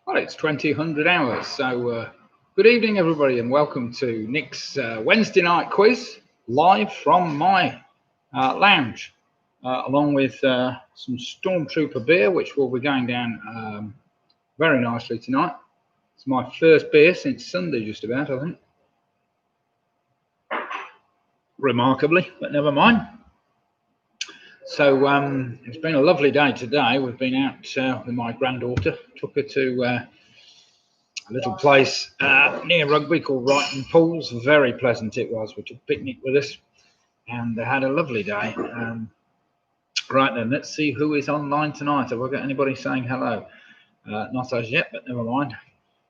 Well, it's 2000 hours. So, good evening, everybody, and welcome to Nick's Wednesday night quiz live from my lounge, along with some Stormtrooper beer, which will be going down very nicely tonight. It's my first beer since Sunday, just about, I think. Remarkably, but never mind. So, it's been a lovely day today. We've been out with my granddaughter, took her to a little place near Rugby called Wrighton Pools. Very pleasant it was. We took a picnic with us and had a lovely day. Right then, let's see who is online tonight. Have I got anybody saying hello? Not as yet, but never mind.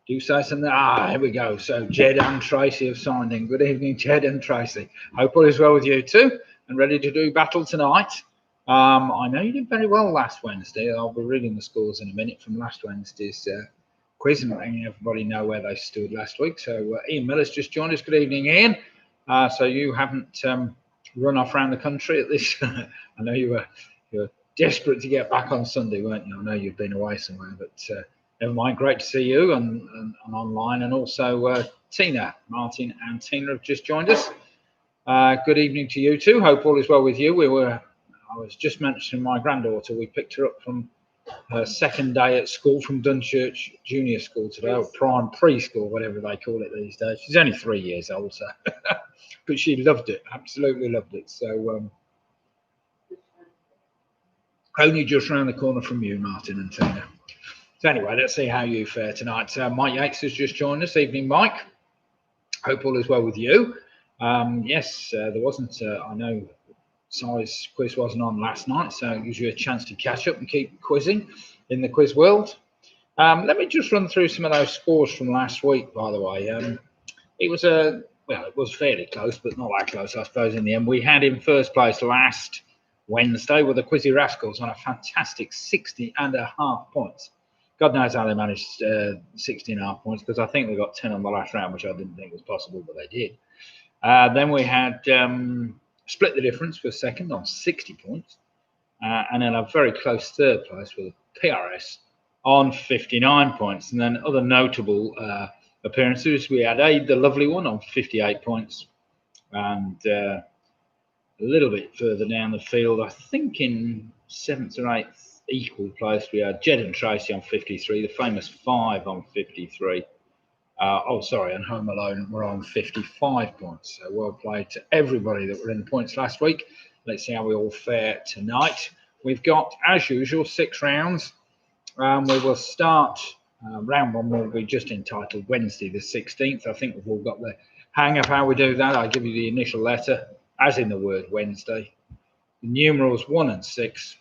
Do say something. Here we go. So Jed and Tracy have signed in. Good evening, Jed and Tracy. Hope all is well with you too and ready to do battle tonight. I know you did very well last Wednesday. I'll be reading the scores in a minute from last Wednesday's quiz and letting everybody know where they stood last week. So Ian Miller's just joined us. Good evening, Ian. So you haven't run off around the country at this. I know you were desperate to get back on Sunday, weren't you? I know you've been away somewhere, but never mind. Great to see you and online, and also Tina, Martin, and Tina have just joined us. Good evening to you too. Hope all is well with you. I was just mentioning my granddaughter. We picked her up from her second day at school from Dunchurch Junior School today, or preschool, whatever they call it these days. She's only 3 years old, so but she loved it, absolutely loved it. So only just round the corner from you, Martin and Tina. So anyway, let's see how you fare tonight. Mike Yates has just joined us. Evening, Mike. Hope all is well with you. Yes, there wasn't, I know Si's quiz wasn't on last night, so it gives you a chance to catch up and keep quizzing in the quiz world. Let me just run through some of those scores from last week, by the way. It was fairly close, but not that close, I suppose, in the end. We had in first place last Wednesday with the Quizzy Rascals on a fantastic 60.5 points. God knows how they managed 60.5 points, because I think they got 10 on the last round, which I didn't think was possible, but they did. Then we had split the difference for second on 60 points, and then a very close third place with PRS on 59 points. And then other notable appearances, we had Aid the Lovely One on 58 points, and a little bit further down the field, I think in 7th or 8th equal place, we had Jed and Tracy on 53, the famous 5 on 53. And Home Alone were on 55 points. So well played to everybody that were in the points last week. Let's see how we all fare tonight. We've got, as usual, 6 rounds. We will start, round 1 will be just entitled Wednesday the 16th. I think we've all got the hang of how we do that. I'll give you the initial letter, as in the word Wednesday. The numerals 1 and 6,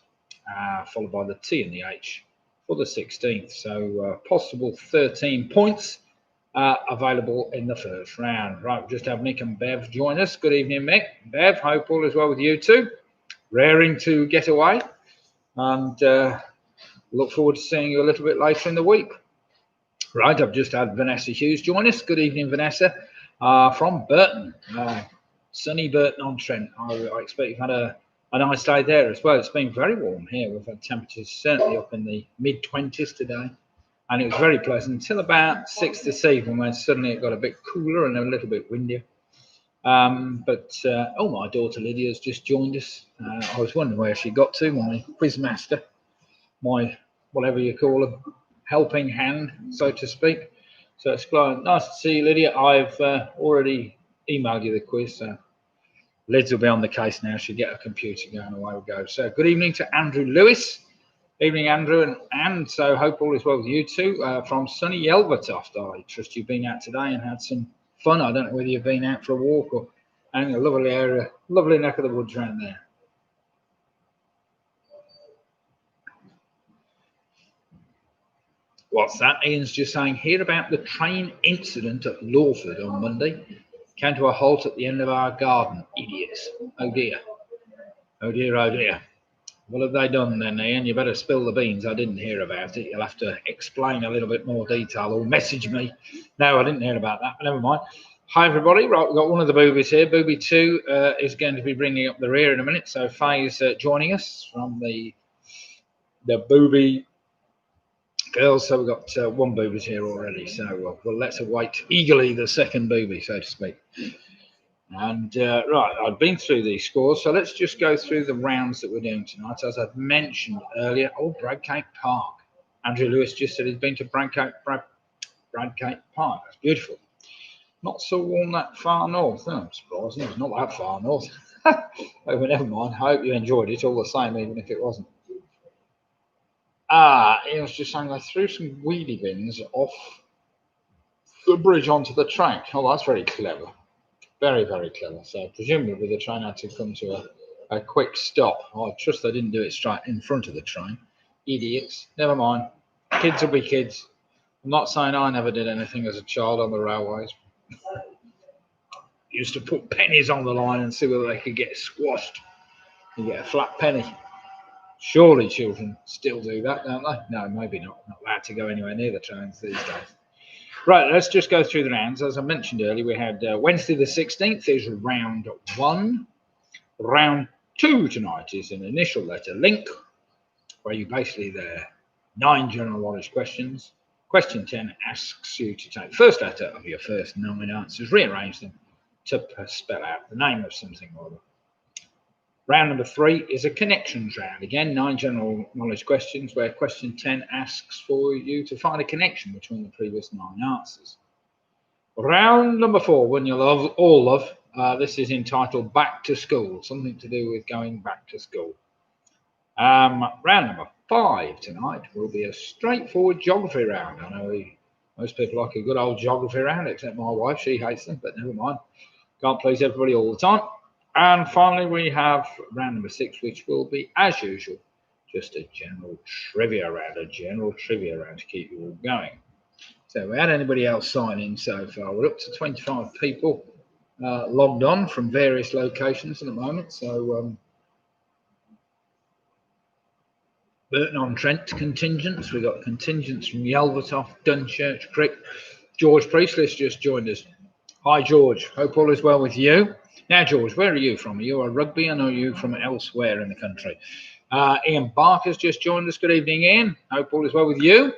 followed by the T and the H for the 16th. So possible 13 points available in the first round. Right, we'll just have Mick and Bev join us. Good evening, Mick. Bev, hope all is well with you too. Raring to get away. And look forward to seeing you a little bit later in the week. Right, I've just had Vanessa Hughes join us. Good evening, Vanessa, from Burton. Sunny Burton-on-Trent. I expect you've had a nice day there as well. It's been very warm here. We've had temperatures certainly up in the mid-20s today. And it was very pleasant until about 6 this evening, when suddenly it got a bit cooler and a little bit windier. My daughter Lydia's just joined us. I was wondering where she got to, my quizmaster, my whatever you call a helping hand, so to speak. So it's quite nice to see you, Lydia. I've already emailed you the quiz, so Lids will be on the case now. She'll get her computer going, away we go. So good evening to Andrew Lewis. Evening, Andrew, and so hope all is well with you too. From sunny Yelvertoft, I trust you've been out today and had some fun. I don't know whether you've been out for a walk or in a lovely area, lovely neck of the woods around there. What's that? Ian's just saying here about the train incident at Lawford on Monday. Came to a halt at the end of our garden. Idiots. Oh dear. Oh dear, oh dear. What have they done then, Ian? You better spill the beans. I didn't hear about it. You'll have to explain a little bit more detail or message me. No, I didn't hear about that. Never mind. Hi, everybody. Right, we've got one of the boobies here. Booby 2 is going to be bringing up the rear in a minute. So Faye's joining us from the booby girls. So we've got one boobies here already. So well, let's await eagerly the second booby, so to speak. And right, I've been through these scores, so let's just go through the rounds that we're doing tonight. As I've mentioned earlier, Bradgate Park. Andrew Lewis just said he's been to Bradgate Park. That's beautiful. Not so warm that far north. I'm surprised it's not that far north. Oh, but never mind. I hope you enjoyed it all the same, even if it wasn't. He was just saying they threw some wheelie bins off the bridge onto the track. Oh, that's very clever. Very, very clever. So presumably the train had to come to a quick stop. I trust they didn't do it straight in front of the train. Idiots. Never mind. Kids will be kids. I'm not saying I never did anything as a child on the railways. Used to put pennies on the line and see whether they could get squashed. You get a flat penny. Surely children still do that, don't they? No, maybe not. Not allowed to go anywhere near the trains these days. Right, let's just go through the rounds. As I mentioned earlier, we had Wednesday the 16th is round 1. Round 2 tonight is an initial letter link, where you basically there 9 general knowledge questions. Question 10 asks you to take the first letter of your first 9 answers, rearrange them to spell out the name of something or other. Round number 3 is a connections round. Again, 9 general knowledge questions, where question 10 asks for you to find a connection between the previous 9 answers. Round number 4, one you'll all love. This is entitled Back to School, something to do with going back to school. Round number 5 tonight will be a straightforward geography round. I know most people like a good old geography round, except my wife. She hates them, but never mind. Can't please everybody all the time. And finally, we have round number 6, which will be, as usual, just a general trivia round to keep you all going. So we had anybody else sign in so far. We're up to 25 people logged on from various locations at the moment. So Burton-on-Trent contingents. We've got contingents from Yelvertoft, Dunchurch, Crick. George Priestley's just joined us. Hi, George. Hope all is well with you. Now, George, where are you from? Are you a Rugbyan or are you from elsewhere in the country? Ian Barker's just joined us. Good evening, Ian. Hope all is well with you.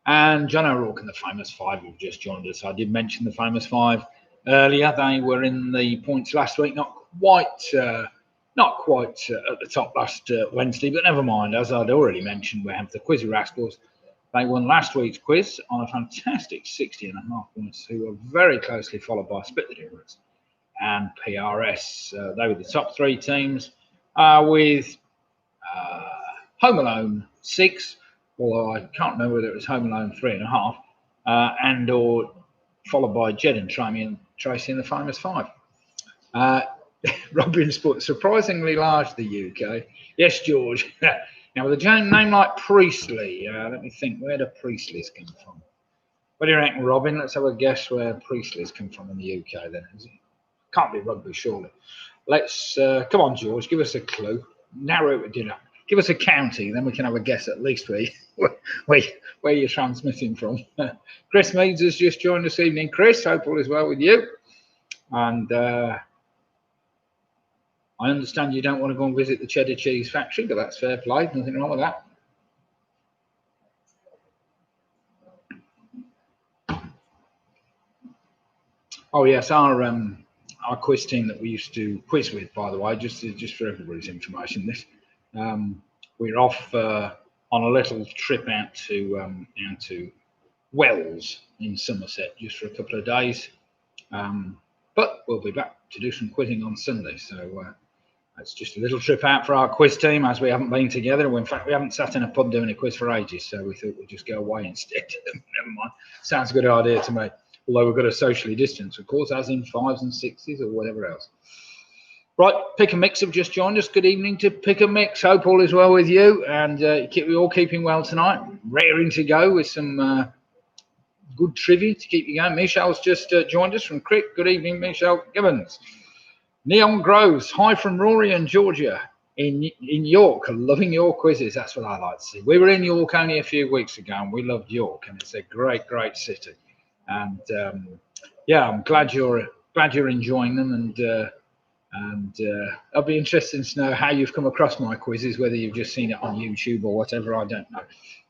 And John O'Rourke and the Famous Five have just joined us. I did mention the Famous Five earlier. They were in the points last week, not quite at the top last Wednesday, but never mind. As I'd already mentioned, we have the Quizzy Rascals. They won last week's quiz on a fantastic 60.5 points, who were very closely followed by Split the Difference and PRS. They were the top 3 teams with Home Alone 6, although I can't remember whether it was Home Alone 3.5, and or followed by Jed and Tracy and the Famous Five. Robin's put surprisingly large, the UK. Yes, George. Now, with a name like Priestley, let me think, where do Priestleys come from? What do you reckon, Robin? Let's have a guess where Priestleys come from in the UK then. Can't be Rugby, surely. Let's, come on, George, give us a clue. Narrow it down. Give us a county, then we can have a guess at least where you're transmitting from. Chris Meads has just joined us this evening. Chris, hope all is well with you. And I understand you don't want to go and visit the cheddar cheese factory, but that's fair play. Nothing wrong with that. Oh yes, our quiz team that we used to quiz with, by the way, just for everybody's information, this we're off on a little trip out to Wells in Somerset just for a couple of days, but we'll be back to do some quizzing on Sunday. So it's just a little trip out for our quiz team, as we haven't been together. In fact, we haven't sat in a pub doing a quiz for ages, so we thought we'd just go away instead. Never mind. Sounds a good idea to me. Although we've got to socially distance, of course, as in 5s and 6s or whatever else. Right, Pick a Mix have just joined us. Good evening to Pick a Mix. Hope all is well with you, and we're all keeping well tonight. Raring to go with some good trivia to keep you going. Michelle's just joined us from Crick. Good evening, Michelle Gibbons. Neon Groves, hi from Rory and Georgia in York. Loving your quizzes. That's what I like to see. We were in York only a few weeks ago, and we loved York, and it's a great, great city. And yeah, I'm glad you're enjoying them, and And I'll be interested to know how you've come across my quizzes, whether you've just seen it on YouTube or whatever, I don't know.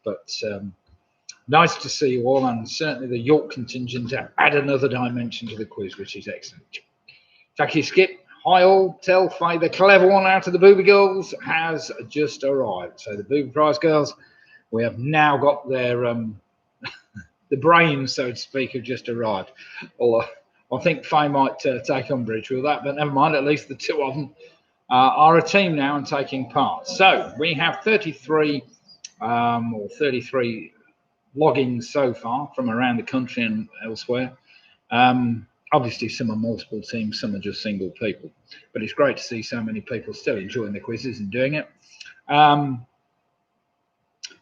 But nice to see you all, and certainly the York contingent add another dimension to the quiz, which is excellent. Jackie Skip, hi all, tell Faye the clever one out of the Booby Girls has just arrived. So the Booby Prize girls, we have now got their the brains, so to speak, have just arrived. Or I think Faye might take umbrage with that, but never mind. At least the two of them are a team now and taking part. So we have 33 or 33 logins so far from around the country and elsewhere. Obviously, some are multiple teams, some are just single people. But it's great to see so many people still enjoying the quizzes and doing it.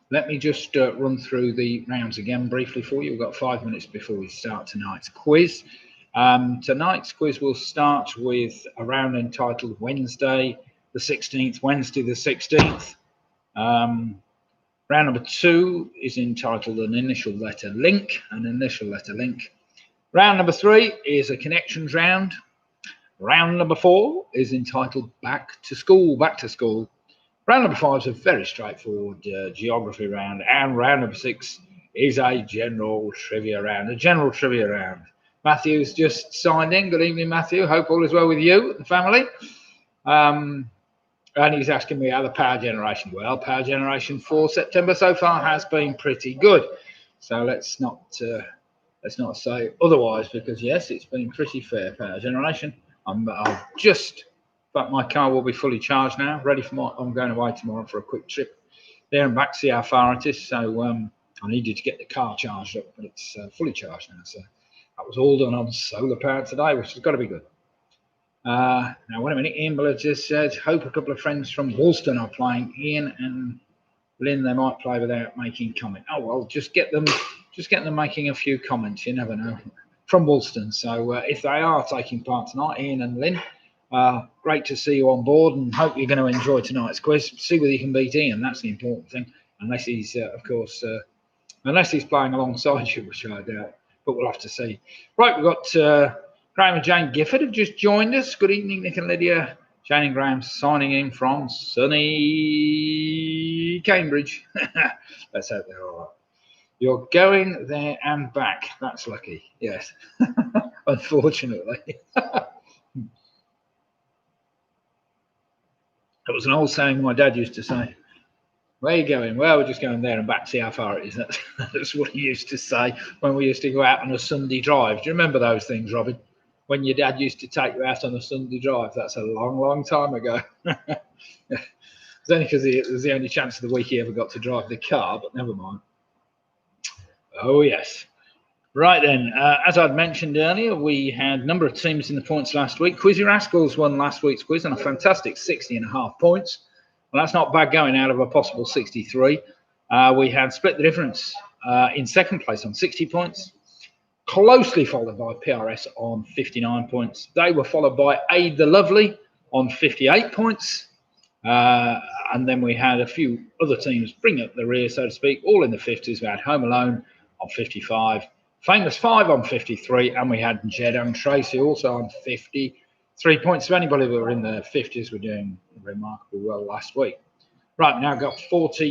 Let me just run through the rounds again briefly for you. We've got 5 minutes before we start tonight's quiz. Tonight's quiz will start with a round entitled Wednesday the 16th, Wednesday the 16th. Round number 2 is entitled an initial letter link. Round number 3 is a connections round. Round number 4 is entitled back to school. Round number 5 is a very straightforward geography round, and round number 6 is a general trivia round. Matthew's just signed in. Good evening, Matthew. Hope all is well with you and family. And he's asking me how the power generation. Well, power generation for September so far has been pretty good. So let's not say otherwise, because yes, it's been pretty fair power generation. But my car will be fully charged now, ready for I'm going away tomorrow for a quick trip there and back, see how far it is. So I needed to get the car charged up, but it's fully charged now. So that was all done on solar power today, which has got to be good. Now, wait a minute. Ian Miller just said, hope a couple of friends from Woolston are playing. Ian and Lynn, they might play without making comment. Oh, well, just get them making a few comments. You never know. From Woolston. So if they are taking part tonight, Ian and Lynn, great to see you on board, and hope you're going to enjoy tonight's quiz. See whether you can beat Ian. That's the important thing. Unless he's, of course, unless he's playing alongside you, which I doubt. But we'll have to see. Right, we've got Graham and Jane Gifford have just joined us. Good evening, Nick and Lydia. Jane and Graham signing in from sunny Cambridge. Let's hope they're all right. You're going there and back. That's lucky. Yes. Unfortunately. It was an old saying my dad used to say. Where are you going? Well, we're just going there and back, see how far it is. That's what he used to say when we used to go out on a Sunday drive. Do you remember those things, Robin? When your dad used to take you out on a Sunday drive? That's a long, long time ago. It's only because it was the only chance of the week he ever got to drive the car, but never mind. Oh, yes. Right then, as I'd mentioned earlier, we had a number of teams in the points last week. Quizzy Rascals won last week's quiz on a fantastic 60.5 points. Well, that's not bad going out of a possible 63. We had Split the Difference in second place on 60 points, closely followed by PRS on 59 points. They were followed by Aid the Lovely on 58 points. And then we had a few other teams bring up the rear, so to speak, all in the 50s. We had Home Alone on 55, Famous 5 on 53, and we had Jed and Tracy also on 53 points. So anybody that were in the 50s were doing remarkably well last week. Right, now got 40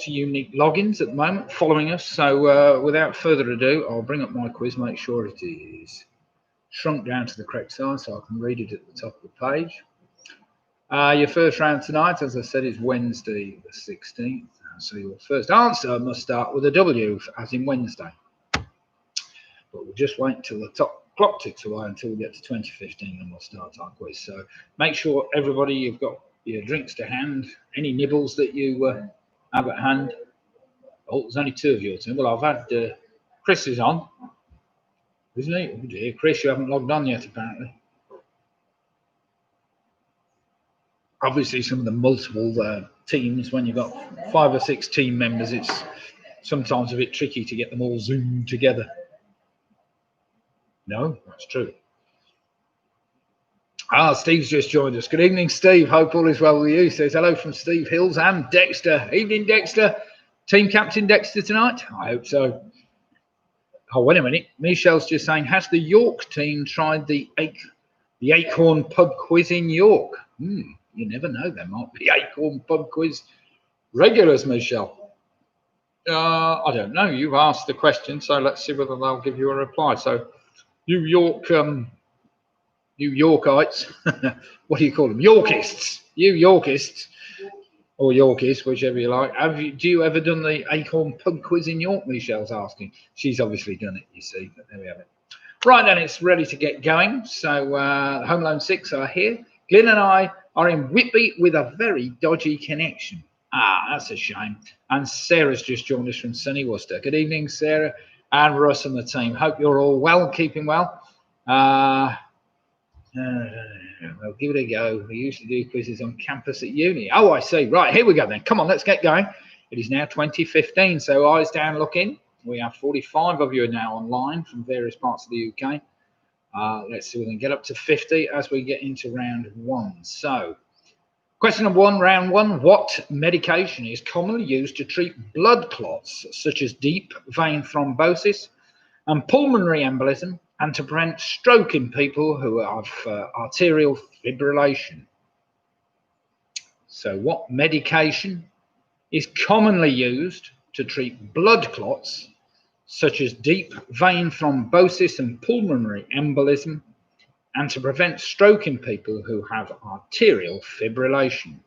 unique logins at the moment following us. So without further ado, I'll bring up my quiz, make sure it is shrunk down to the correct size so I can read it at the top of the page. Your first round tonight, as I said, is Wednesday the 16th. So your first answer must start with a W, as in Wednesday. But we'll just wait until the top clock ticks away until we get to 2015 and we'll start our quiz. So make sure, everybody, you've got your drinks to hand, any nibbles that you have at hand. Oh, there's only 2 of your team. Well, I've had Chris is on, isn't he? Oh dear, Chris, you haven't logged on yet, apparently. Obviously, some of the multiple teams, when you've got 5 or 6 team members, it's sometimes a bit tricky to get them all zoomed together. No, that's true. Steve's just joined us. Good evening, Steve. Hope all is well with you. Says hello from Steve Hills and Dexter. Evening, Dexter. Team captain Dexter tonight? I hope so. Oh, wait a minute. Michelle's just saying, has the York team tried the The Acorn Pub Quiz in York. You never know, there might be Acorn Pub Quiz regulars, Michelle. I don't know. You've asked the question, so let's see whether they'll give you a reply. So, you Yorkites, what do you call them? Yorkists. You Yorkists, or Yorkies, whichever you like. Do you ever done the Acorn Pub Quiz in York? Michelle's asking. She's obviously done it, you see. But there we have it. Right then, it's ready to get going. So, Home Alone 6 are here. Glyn and I are in Whitby with a very dodgy connection. That's a shame. And Sarah's just joined us from sunny Worcester. Good evening, Sarah and Russ and the team. Hope you're all well, keeping well. We'll give it a go. We usually do quizzes on campus at uni. Oh, I see. Right, here we go then. Come on, let's get going. It is now 2015, so eyes down looking. We have 45 of you now online from various parts of the UK. Let's see if we can get up to 50 as we get into round one. So, question number one, round one. What medication is commonly used to treat blood clots, such as deep vein thrombosis and pulmonary embolism, and to prevent stroke in people who have arterial fibrillation? So, what medication is commonly used to treat blood clots, such as deep vein thrombosis and pulmonary embolism, and to prevent stroke in people who have arterial fibrillation?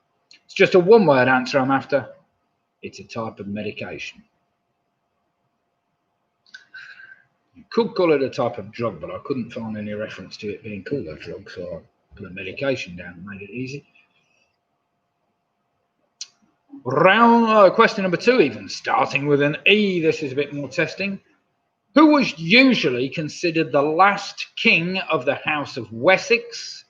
It's just a one-word answer I'm after. It's a type of medication. You could call it a type of drug, but I couldn't find any reference to it being called a drug, so I put a medication down and made it easy. Question number two, even starting with an E. This is a bit more testing. Who was usually considered the last king of the House of Wessex,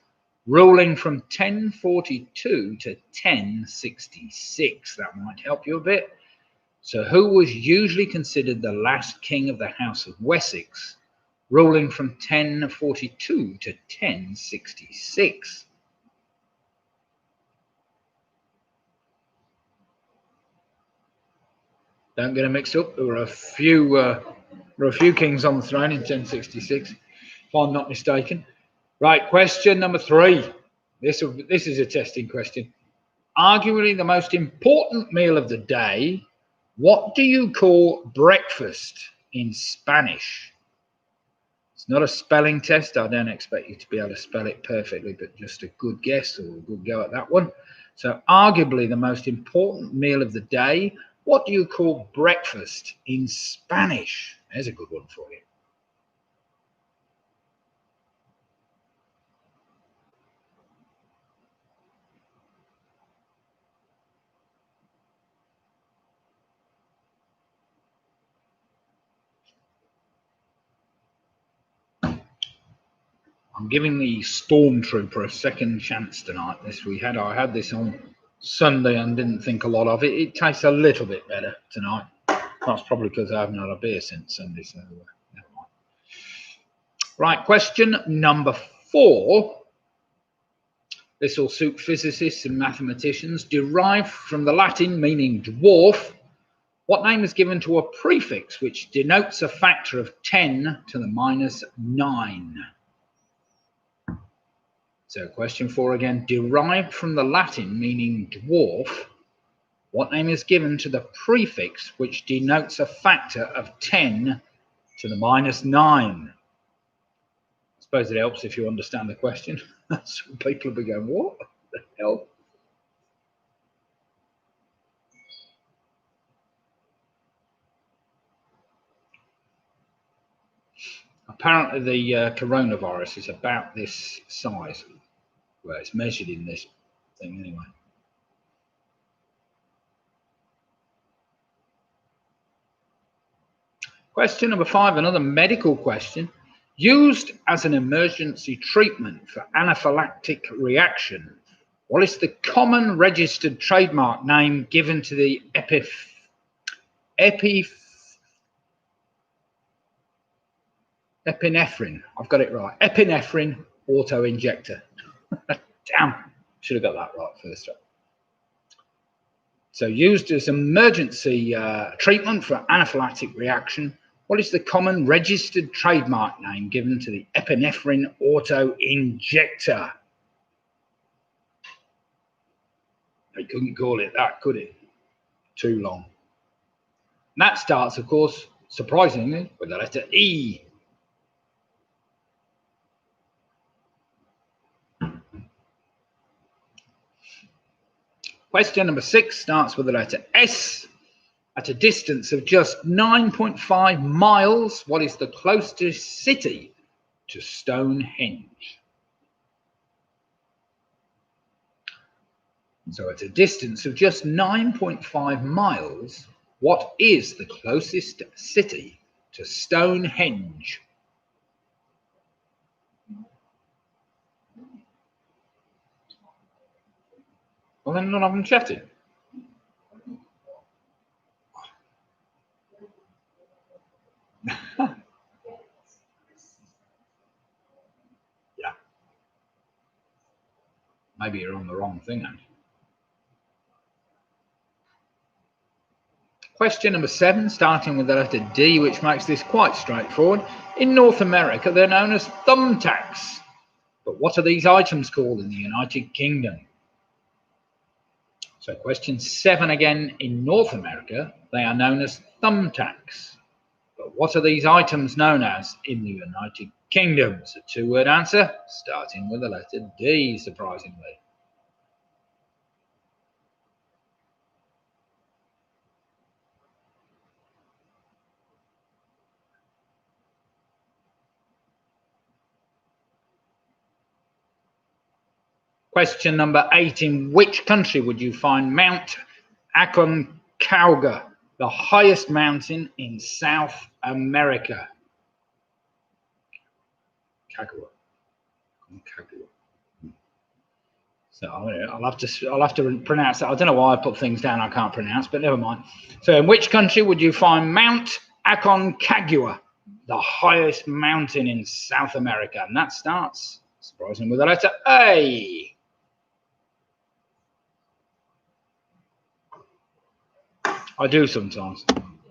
ruling from 1042 to 1066? That might help you a bit. So who was usually considered the last king of the House of Wessex, ruling from 1042 to 1066? Don't get them mixed up. There were a few kings on the throne in 1066, if I'm not mistaken. Right, question number three. This is a testing question. Arguably the most important meal of the day. What do you call breakfast in Spanish? It's not a spelling test. I don't expect you to be able to spell it perfectly, but just a good guess or a good go at that one. So, arguably the most important meal of the day. What do you call breakfast in Spanish? There's a good one for you. I'm giving the Stormtrooper a second chance tonight. I had this on Sunday and didn't think a lot of it. It tastes a little bit better tonight. That's probably because I haven't had a beer since Sunday, so never mind. Right, question number 4. This will suit physicists and mathematicians. Derived from the Latin meaning dwarf, what name is given to a prefix which denotes a factor of 10 to the minus 9? So question 4 again. Derived from the Latin meaning dwarf, what name is given to the prefix which denotes a factor of 10 to the minus 9? I suppose it helps if you understand the question. Some people will be going, what the hell? Apparently the coronavirus is about this size. Well, it's measured in this thing anyway. Question number 5, another medical question. Used as an emergency treatment for anaphylactic reaction, what is the common registered trademark name given to the epinephrine? I've got it right. Epinephrine auto-injector. Damn, should have got that right first time. So used as emergency treatment for anaphylactic reaction, What is the common registered trademark name given to the epinephrine auto-injector? They couldn't call it that, could it? Too long. And that starts, of course, surprisingly, with the letter E. Question number 6 starts with the letter S. At a distance of just 9.5 miles, what is the closest city to Stonehenge? So at a distance of just 9.5 miles, what is the closest city to Stonehenge? Well, then none of them chatted. Yeah. Maybe you're on the wrong thing, actually. Question number 7, starting with the letter D, which makes this quite straightforward. In North America, they're known as thumbtacks. But what are these items called in the United Kingdom? So question 7 again, in North America, they are known as thumbtacks. But what are these items known as in the United Kingdom? It's a two-word answer, starting with the letter D, surprisingly. Question number 8, in which country would you find Mount Aconcagua, the highest mountain in South America? Aconcagua. So I'll have to pronounce that. I don't know why I put things down I can't pronounce, but never mind. So in which country would you find Mount Aconcagua, the highest mountain in South America? And that starts, surprisingly, with the letter A. I do sometimes.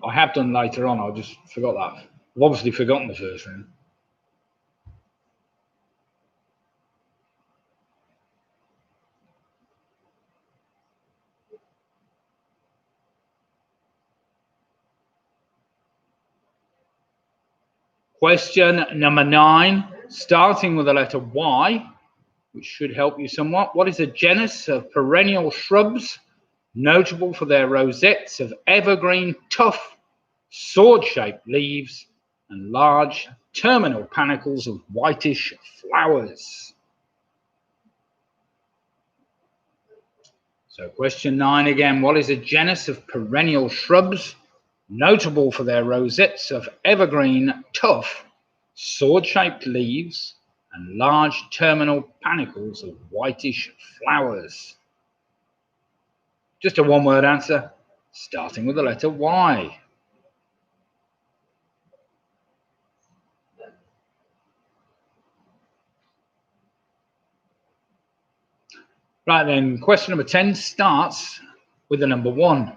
I have done later on. I just forgot that. I've obviously forgotten the first round. Question number 9, starting with the letter Y, which should help you somewhat. What is a genus of perennial shrubs notable for their rosettes of evergreen, tough, sword-shaped leaves and large terminal panicles of whitish flowers? So question 9 again, what is a genus of perennial shrubs notable for their rosettes of evergreen, tough, sword-shaped leaves and large terminal panicles of whitish flowers? Just a one-word answer, starting with the letter Y. Right then, question number 10 starts with the number 1.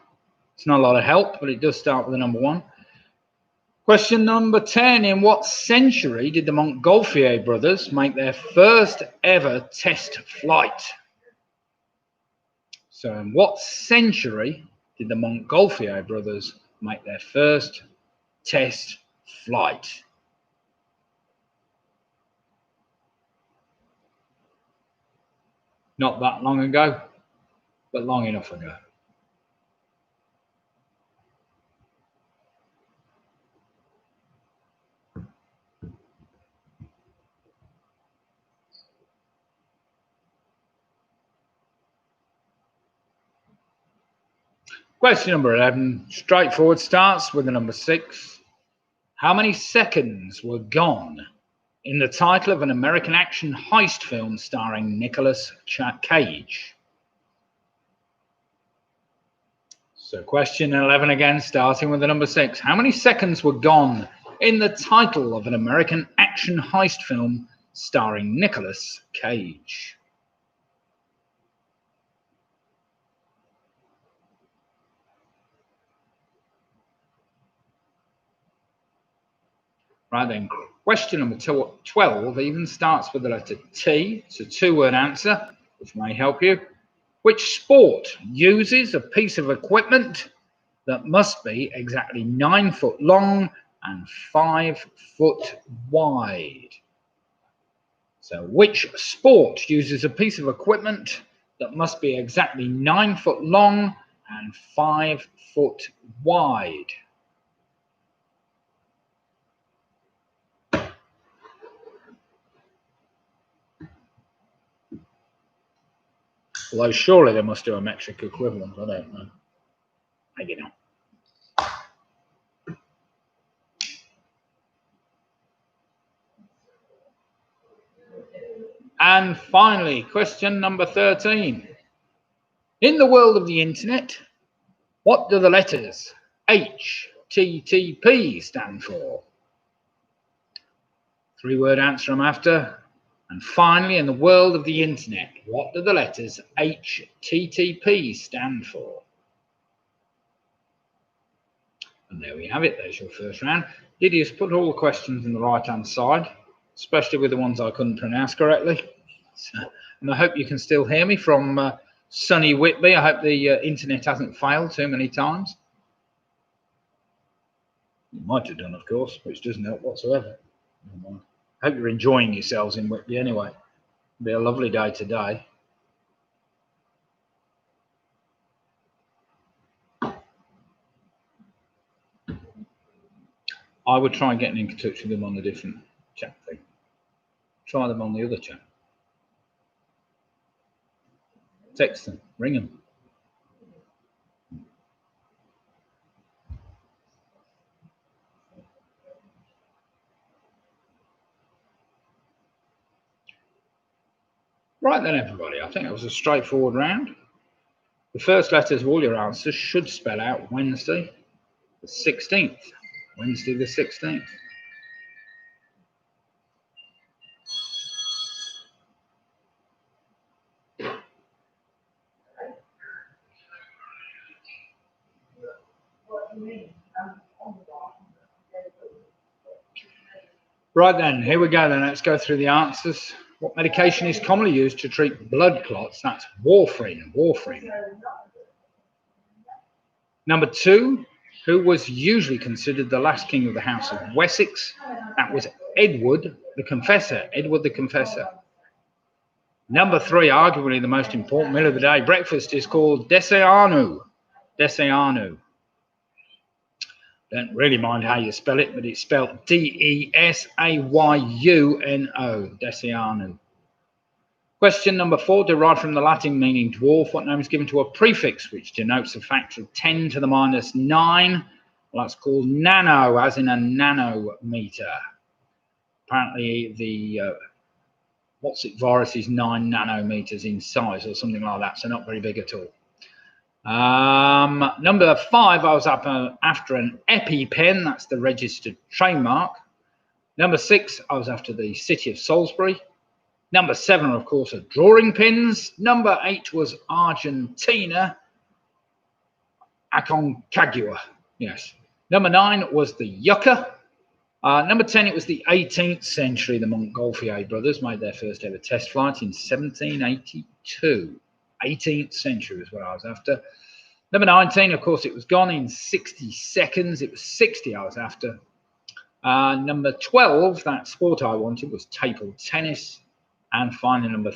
It's not a lot of help, but it does start with the number 1. Question number 10, in what century did the Montgolfier brothers make their first ever test flight? So in what century did the Montgolfier brothers make their first test flight? Not that long ago, but long enough ago. Question number 11, straightforward, starts with the number 6. How many seconds were gone in the title of an American action heist film starring Nicolas Cage? So question 11 again, starting with the number 6. How many seconds were gone in the title of an American action heist film starring Nicolas Cage? Right then, question number 12 even starts with the letter T. It's a two-word answer, which may help you. Which sport uses a piece of equipment that must be exactly 9 foot long and 5 foot wide? So which sport uses a piece of equipment that must be exactly 9 foot long and 5 foot wide? Although surely they must do a metric equivalent, I don't know. Maybe not. And finally, question number 13. In the world of the internet, what do the letters HTTP stand for? Three-word answer I'm after. And finally, in the world of the internet, what do the letters HTTP stand for? And there we have it. There's your first round. Didius put all the questions in the right-hand side, especially with the ones I couldn't pronounce correctly. And I hope you can still hear me from sunny Whitby. I hope the internet hasn't failed too many times. It might have done, of course, which doesn't help whatsoever. I hope you're enjoying yourselves in Whitby anyway. It'll be a lovely day today. I would try getting in touch with them on a different chat thing. Try them on the other chat. Text them, ring them. Right then, everybody, I think it was a straightforward round. The first letters of all your answers should spell out Wednesday, the 16th. Wednesday, the 16th. Right then, here we go then. Let's go through the answers. What medication is commonly used to treat blood clots? That's warfarin. Warfarin. Number 2, who was usually considered the last king of the House of Wessex? That was Edward the Confessor. Edward the Confessor. Number 3, arguably the most important meal of the day, breakfast, is called Deseanu. Deseanu. Don't really mind how you spell it, but it's spelled Desaayuno. Deseanu. Question number 4, derived from the Latin meaning dwarf, what name is given to a prefix which denotes a factor of 10 to the minus 9? Well, that's called nano, as in a nanometer. Apparently the what's it virus is 9 nanometers in size or something like that, so not very big at all. Number 5, I was up after an EpiPen, that's the registered trademark. Number 6, I was after the city of Salisbury. Number 7, of course, are drawing pins. Number 8 was Argentina. Aconcagua, yes. Number 9 was the yucca. Number 10, it was the 18th century. The Montgolfier brothers made their first ever test flight in 1782. 18th century is what I was after. Number 19, of course, it was gone in 60 seconds. It was 60 I was after. Number 12, that sport I wanted, was table tennis. And finally, number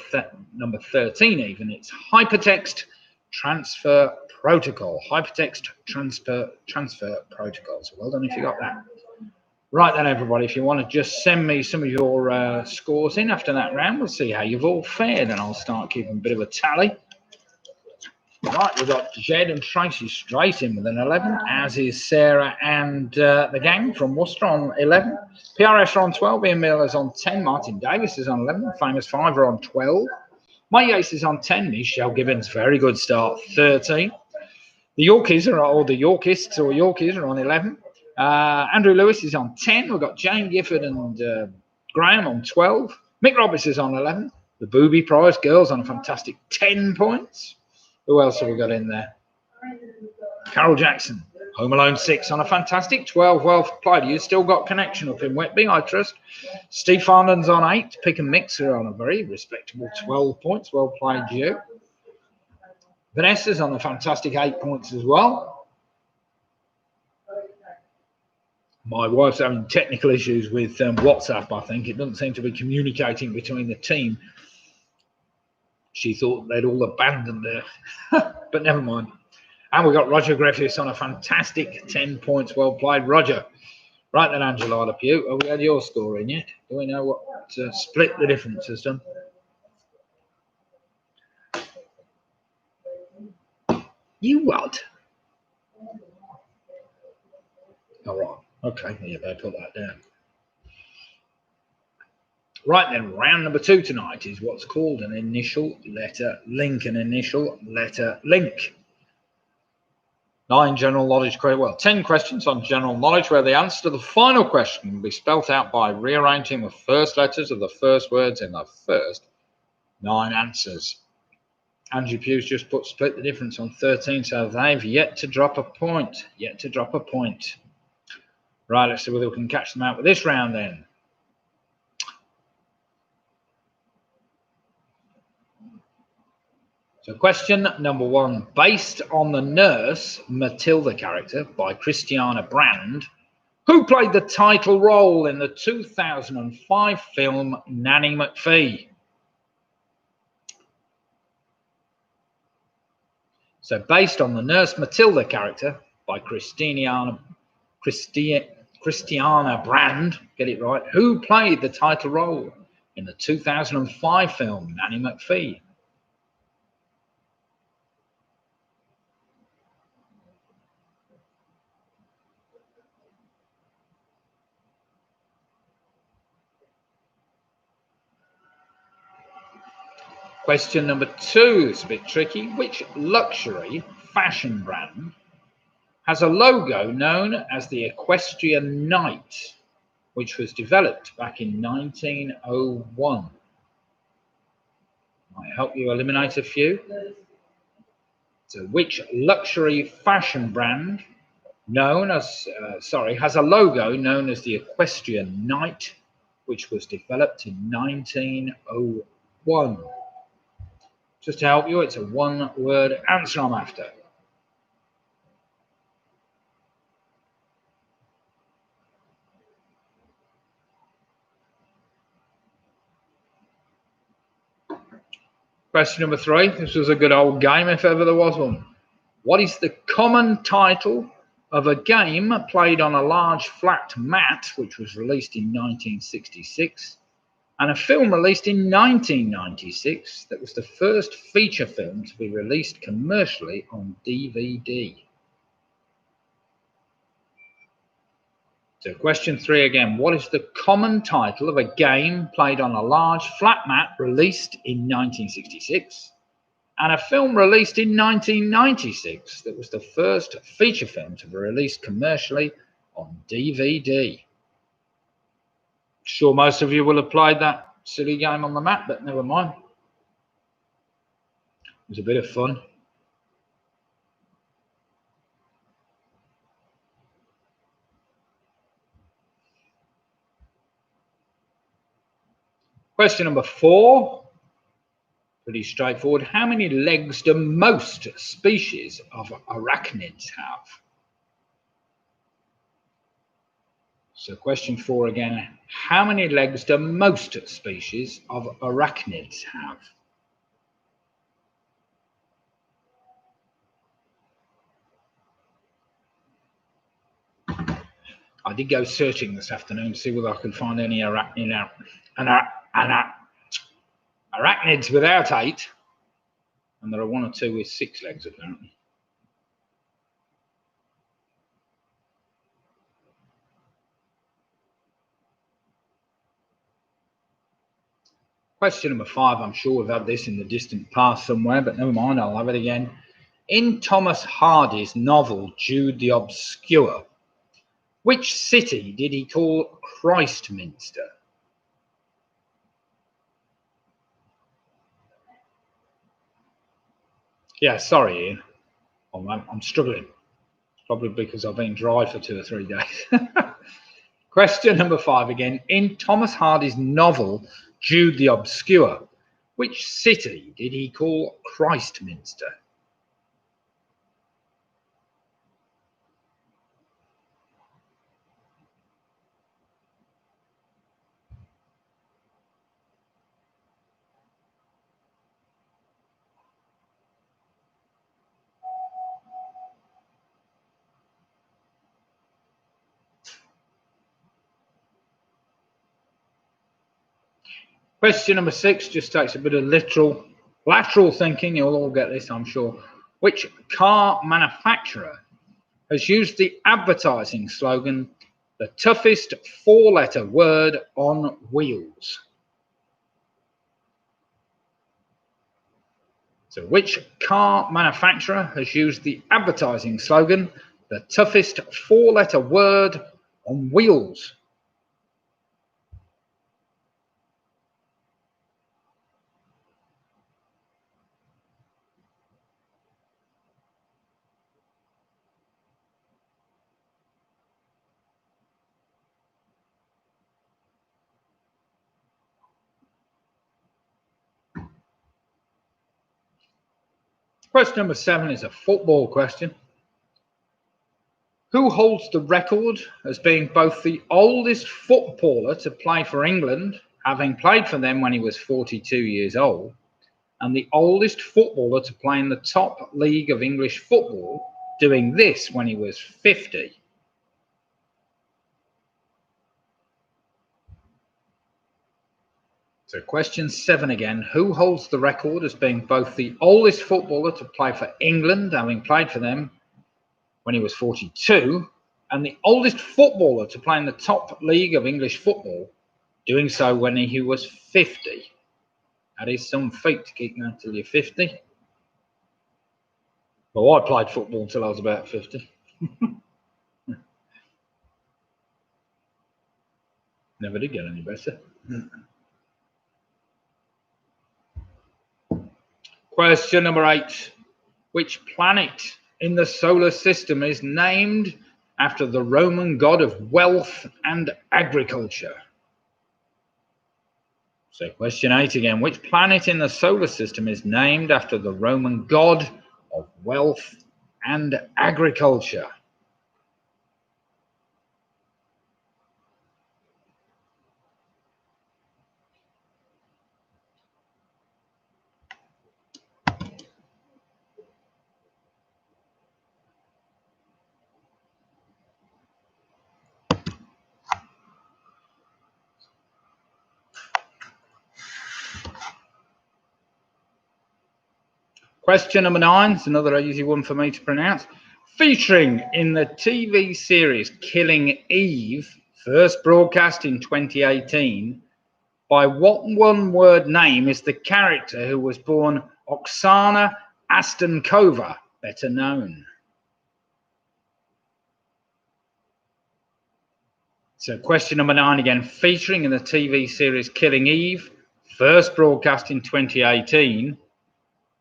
13 even, it's hypertext transfer protocol. Hypertext transfer protocol. So well done if you got that. Right then, everybody, if you want to just send me some of your scores in after that round, we'll see how you've all fared, and I'll start keeping a bit of a tally. Right, we've got Jed and Tracy straight in with an 11, as is Sarah and the gang from Worcester on 11. PRS are on 12, Ian Miller's on 10, Martin Davis is on 11, Famous Five are on 12. Mike Yates is on 10, Michelle Gibbons, very good start, 13. The Yorkies are on 11. Andrew Lewis is on 10. We've got Jane Gifford and Graham on 12. Mick Roberts is on 11. The Booby Prize girls on a fantastic 10 points. Who else have we got in there? Carol Jackson Home Alone 6 on a fantastic 12. Well played. You still got connection up in Whitby, I trust. Steve Farnden's on 8. Pick and Mixer on a very respectable 12 points. Well played, you. Vanessa's on a fantastic 8 points as well. My wife's having technical issues with WhatsApp, I think. It doesn't seem to be communicating between the team. She thought they'd all abandoned her, but never mind. And we got Roger Griffiths on a fantastic 10 points. Well played, Roger. Right then, Angela Depew, have we had your score in yet? Do we know what split the difference has done? You what? All right. Okay, yeah, better put that down. Right then, round number 2 tonight is what's called an initial letter link. An initial letter link. 9 general knowledge, 10 questions on general knowledge where the answer to the final question can be spelt out by rearranging the first letters of the first words in the first 9 answers. Angie Pugh's just put split the difference on 13, so they've yet to drop a point. Right, let's see whether we can catch them out with this round then. So question number 1, based on the nurse Matilda character by Christiana Brand, who played the title role in the 2005 film Nanny McPhee? So based on the nurse Matilda character by Christiana Brand, get it right, who played the title role in the 2005 film Nanny McPhee? Question number 2 is a bit tricky. Which luxury fashion brand has a logo known as the Equestrian Knight, which was developed back in 1901? Might help you eliminate a few. So which luxury fashion brand has a logo known as the Equestrian Knight, which was developed in 1901? Just to help you, it's a 1-word answer I'm after. Question number 3. This was a good old game if ever there was one. What is the common title of a game played on a large flat mat, which was released in 1966, and a film released in 1996 that was the first feature film to be released commercially on DVD? So question 3 again. What is the common title of a game played on a large flat mat released in 1966 and a film released in 1996 that was the first feature film to be released commercially on DVD? Sure, most of you will have played that silly game on the mat, but never mind. It was a bit of fun. Question number 4. Pretty straightforward. How many legs do most species of arachnids have? So question 4 again. How many legs do most species of arachnids have? I did go searching this afternoon to see whether I could find any arachnids without 8, and there are 1 or 2 with 6 legs apparently. Question number 5. I'm sure we've had this in the distant past somewhere, but never mind, I'll have it again. In Thomas Hardy's novel Jude the Obscure, which city did he call Christminster? Yeah, sorry, Ian. I'm struggling. Probably because I've been dry for 2 or 3 days. Question number 5 again. In Thomas Hardy's novel, Jude the Obscure, which city did he call Christminster? Question number 6 just takes a bit of lateral thinking. You'll all get this, I'm sure. Which car manufacturer has used the advertising slogan, the toughest 4-letter word on wheels? So which car manufacturer has used the advertising slogan, the toughest 4-letter word on wheels? Question number 7 is a football question. Who holds the record as being both the oldest footballer to play for England, having played for them when he was 42 years old, and the oldest footballer to play in the top league of English football, doing this when he was 50? So question 7 again. Who holds the record as being both the oldest footballer to play for England, having played for them when he was 42, and the oldest footballer to play in the top league of English football, doing so when he was 50? That is some feat to keep going until you're 50. Well, I played football until I was about 50. Never did get any better. Question number 8. Which planet in the solar system is named after the Roman god of wealth and agriculture? So question 8 again. Which planet in the solar system is named after the Roman god of wealth and agriculture? Question number 9 is another easy one for me to pronounce. Featuring in the TV series Killing Eve, first broadcast in 2018, by what one-word name is the character who was born Oksana Astankova better known? So question number 9 again. Featuring in the TV series Killing Eve, first broadcast in 2018,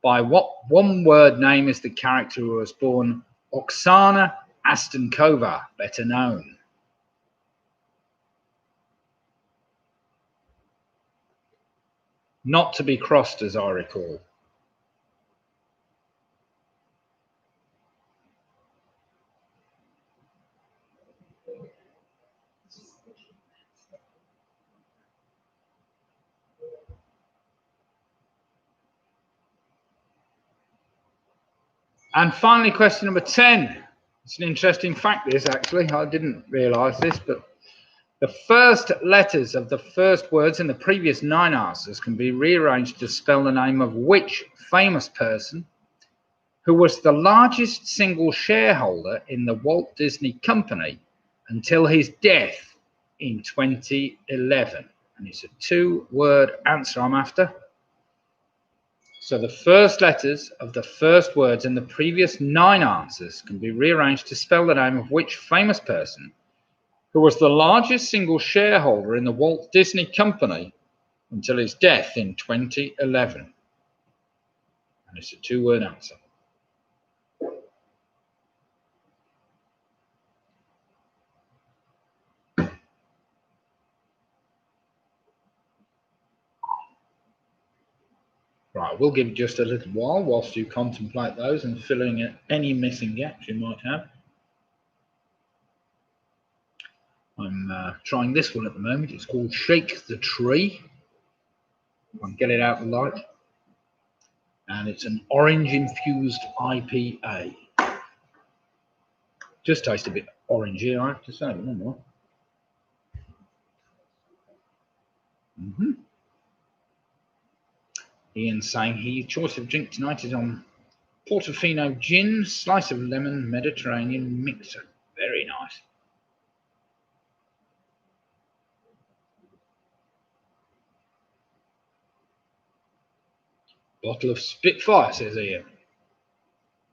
by what one-word name is the character who was born Oksana Astankova better known? Not to be crossed, as I recall. And finally, question number 10. It's an interesting fact, this actually. I didn't realise this, but the first letters of the first words in the previous 9 answers can be rearranged to spell the name of which famous person who was the largest single shareholder in the Walt Disney Company until his death in 2011. And it's a 2-word answer I'm after. So the first letters of the first words in the previous 9 answers can be rearranged to spell the name of which famous person who was the largest single shareholder in the Walt Disney Company until his death in 2011. And it's a 2-word answer. Right, we'll give it just a little while whilst you contemplate those and fill in any missing gaps you might have. I'm trying this one at the moment. It's called Shake the Tree. I can get it out of the light. And it's an orange-infused IPA. Just tastes a bit orangey, I have to say. Ian's saying his choice of drink tonight is on Portofino gin, slice of lemon, Mediterranean mixer. Very nice. Bottle of Spitfire, says Ian.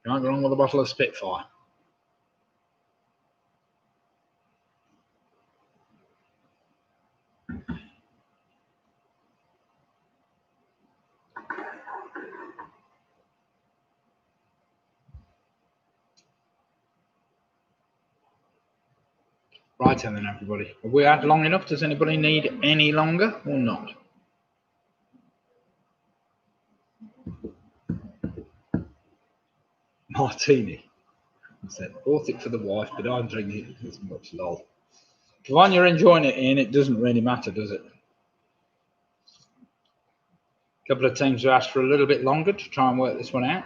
Can't go wrong with a bottle of Spitfire. Right then, everybody. Have we had long enough? Does anybody need any longer or not? Martini. I said, bought it for the wife, but I'm drinking it as much. Lol. When you're enjoying it, Ian, it doesn't really matter, does it? A couple of teams have asked for a little bit longer to try and work this one out.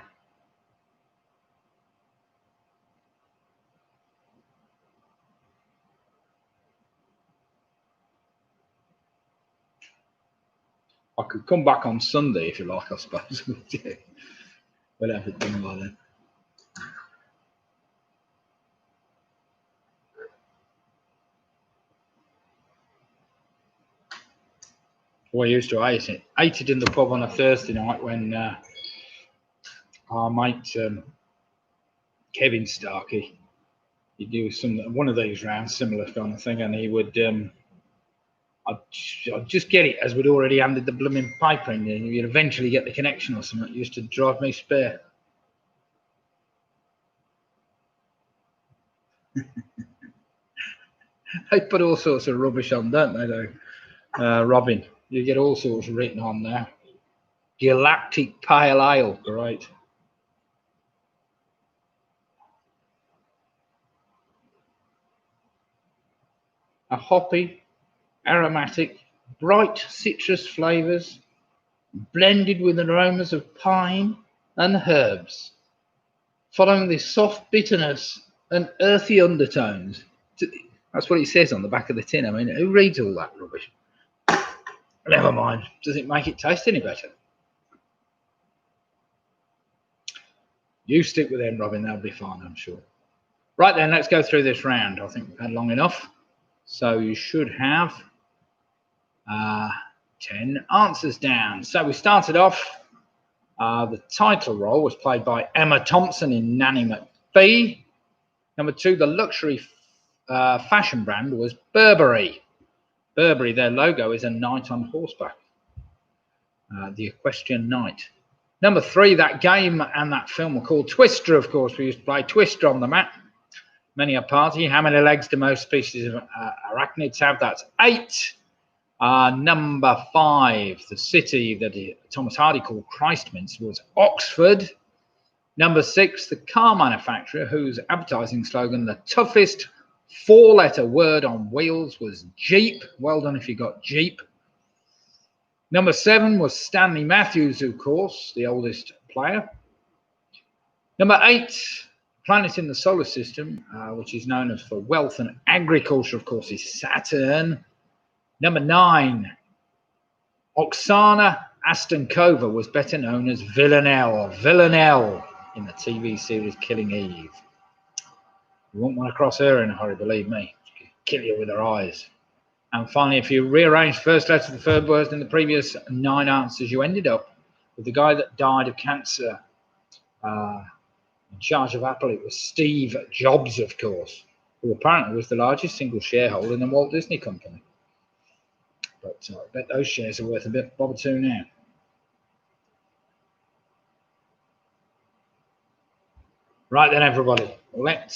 I could come back on Sunday if you like, I suppose. We'll have it done by then. Well, I used to hate it. Ate it in the pub on a Thursday night when our mate Kevin Starkey, he'd do one of these rounds, similar kind of thing, and he would. I'd just get it as we'd already handed the blooming paper in, and you'd eventually get the connection or something. It used to drive me spare. They put all sorts of rubbish on, don't they, though? Robin, you get all sorts written on there. Galactic Pale Ale, great. A hoppy, aromatic, bright citrus flavours, blended with aromas of pine and herbs, following the soft bitterness and earthy undertones. That's what it says on the back of the tin. I mean, who reads all that rubbish? Never mind. Does it make it taste any better? You stick with them, Robin. That'll be fine, I'm sure. Right then, let's go through this round. I think we've had long enough. So you should have 10 answers down. So we started off. The title role was played by Emma Thompson in Nanny McPhee. Number 2, the luxury fashion brand was Burberry. Burberry, their logo is a knight on horseback. The Equestrian Knight. Number 3, that game and that film were called Twister, of course. We used to play Twister on the mat. Many a party. How many legs do most species of arachnids have? That's 8. Number 5, the city that Thomas Hardy called Christminster was Oxford. Number 6, the car manufacturer whose advertising slogan, the toughest 4-letter word on wheels, was Jeep. Well done if you got Jeep. Number 7 was Stanley Matthews, of course, the oldest player. Number 8, planet in the solar system, which is known as for wealth and agriculture, of course, is Saturn. Number 9, Oksana Astankova was better known as Villanelle in the TV series Killing Eve. You won't want to cross her in a hurry, believe me. She'll kill you with her eyes. And finally, if you rearrange first letter of the third word in the previous 9 answers, you ended up with the guy that died of cancer in charge of Apple. It was Steve Jobs, of course, who apparently was the largest single shareholder in the Walt Disney Company. But I bet those shares are worth a bit bob or two now. Right then, everybody, let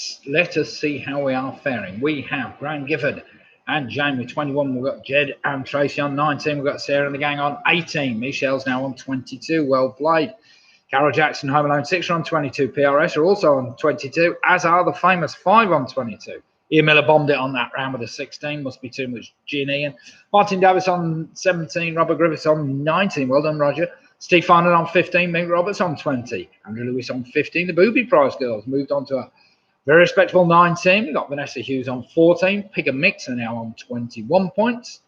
us see how we are faring. We have Graham Gifford and Jamie 21. We've got Jed and Tracy on 19. We've got Sarah and the gang on 18. Michelle's now on 22. Well played. Carol Jackson, Home Alone 6 are on 22. PRS are also on 22, as are the famous 5 on 22. Ian Miller bombed it on that round with a 16. Must be too much gin, Ian. Martin Davis on 17. Robert Griffiths on 19. Well done, Roger. Steve Farnan on 15. Mick Roberts on 20. Andrew Lewis on 15. The Booby Prize girls moved on to a very respectable 19. We've got Vanessa Hughes on 14. Pig and Mix are now on 21 points.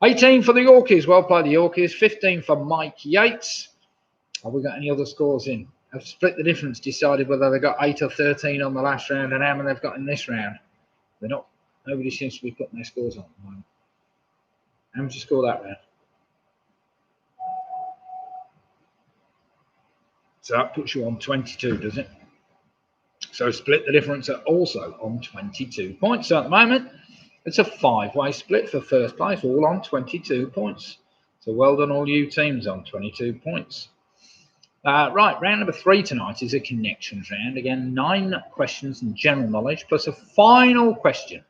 18 for the Yorkies. Well played, the Yorkies. 15 for Mike Yates. Have we got any other scores in? Have split the difference, decided whether they got 8 or 13 on the last round and how many they've got in this round. They're not. Nobody seems to be putting their scores on at the moment. How much you score that round? So that puts you on 22, does it? So split the difference are also on 22 points. So at the moment, it's a 5-way split for first place, all on 22 points. So well done, all you teams on 22 points. Right, round number 3 tonight is a connections round. Again, 9 questions in general knowledge, plus a final question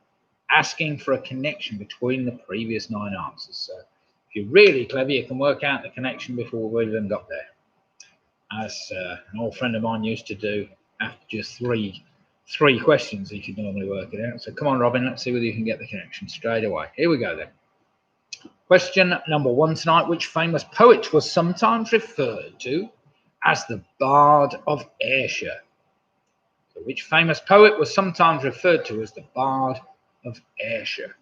asking for a connection between the previous 9 answers. So if you're really clever, you can work out the connection before we've even got there. As an old friend of mine used to do after just three questions, he could normally work it out. So come on, Robin, let's see whether you can get the connection straight away. Here we go then. Question number 1 tonight. Which famous poet was sometimes referred to as the Bard of Ayrshire? So which famous poet was sometimes referred to as the Bard of Ayrshire?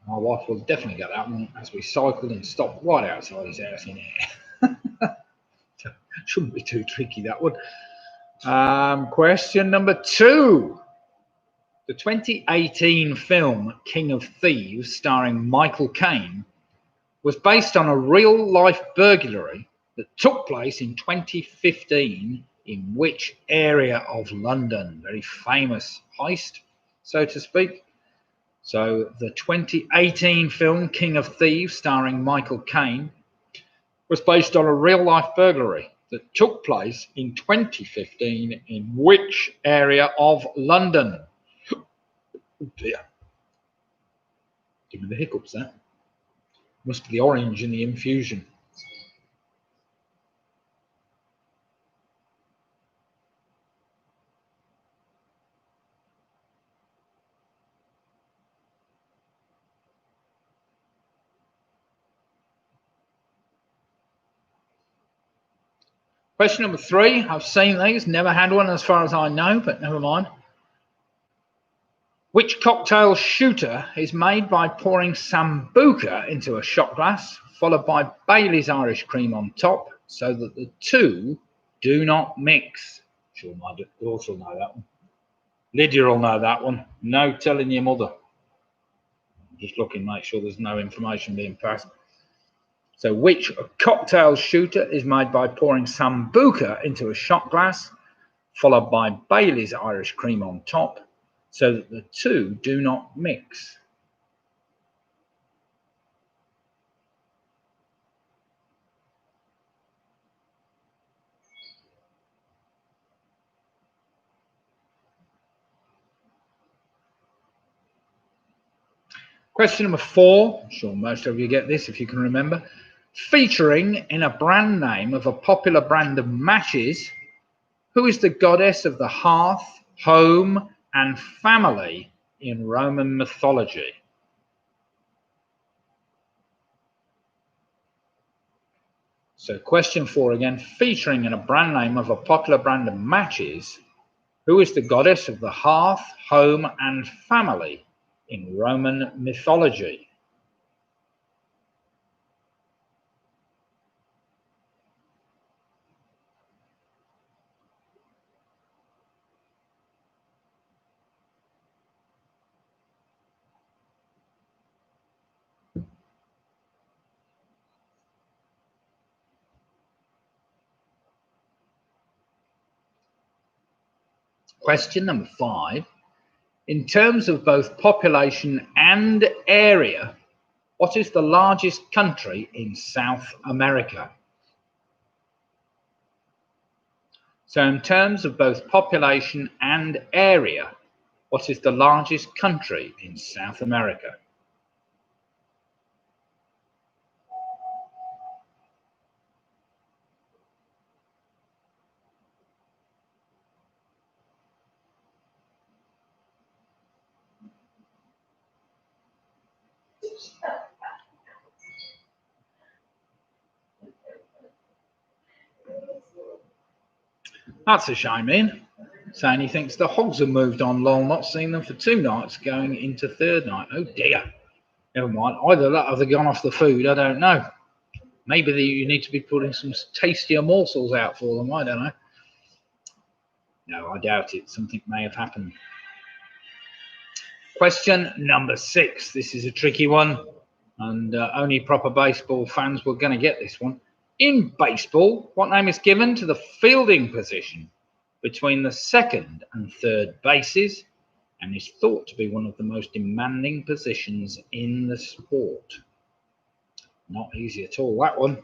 My wife will definitely get that one as we cycled and stopped right outside his house in here. Shouldn't be too tricky, that one. Question number 2. The 2018 film King of Thieves, starring Michael Caine, was based on a real-life burglary that took place in 2015 in which area of London? Very famous heist, so to speak. So the 2018 film King of Thieves, starring Michael Caine, was based on a real-life burglary that took place in 2015 in which area of London? Oh dear. Give me the hiccups there. Must be the orange in the infusion. Question number 3. I've seen these, never had one as far as I know, but never mind. Which cocktail shooter is made by pouring Sambuca into a shot glass, followed by Bailey's Irish cream on top, so that the two do not mix? Sure, my daughter will know that one. Lydia will know that one. No telling your mother. Just looking, make sure there's no information being passed. So which cocktail shooter is made by pouring Sambuca into a shot glass, followed by Bailey's Irish cream on top, so that the two do not mix? Question number 4. I'm sure most of you get this if you can remember. Featuring in a brand name of a popular brand of matches, who is the goddess of the hearth, home, and family in Roman mythology? So question 4 again. Featuring in a brand name of a popular brand of matches, who is the goddess of the hearth, home, and family in Roman mythology? Question number 5. In terms of both population and area, what is the largest country in South America? So in terms of both population and area, what is the largest country in South America? That's a shame, Ian. Saying he thinks the Hogs have moved on. Lol, not seen them for 2 nights, going into 3rd night. Oh dear. Never mind. Either that or they've gone off the food. I don't know. Maybe you need to be putting some tastier morsels out for them. I don't know. No, I doubt it. Something may have happened. Question number 6. This is a tricky one, and only proper baseball fans were going to get this one. In baseball, what name is given to the fielding position between the 2nd and 3rd bases and is thought to be one of the most demanding positions in the sport? Not easy at all, that one.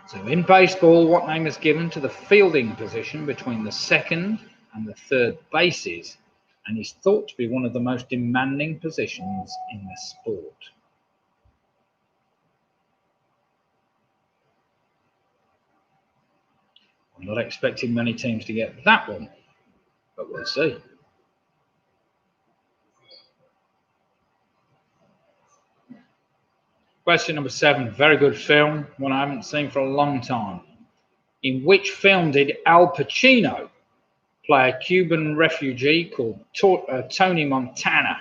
So in baseball, what name is given to the fielding position between the 2nd and the 3rd bases and is thought to be one of the most demanding positions in the sport? I'm not expecting many teams to get that one, but we'll see. Question number 7, very good film, one I haven't seen for a long time. In which film did Al Pacino play a Cuban refugee called Tony Montana?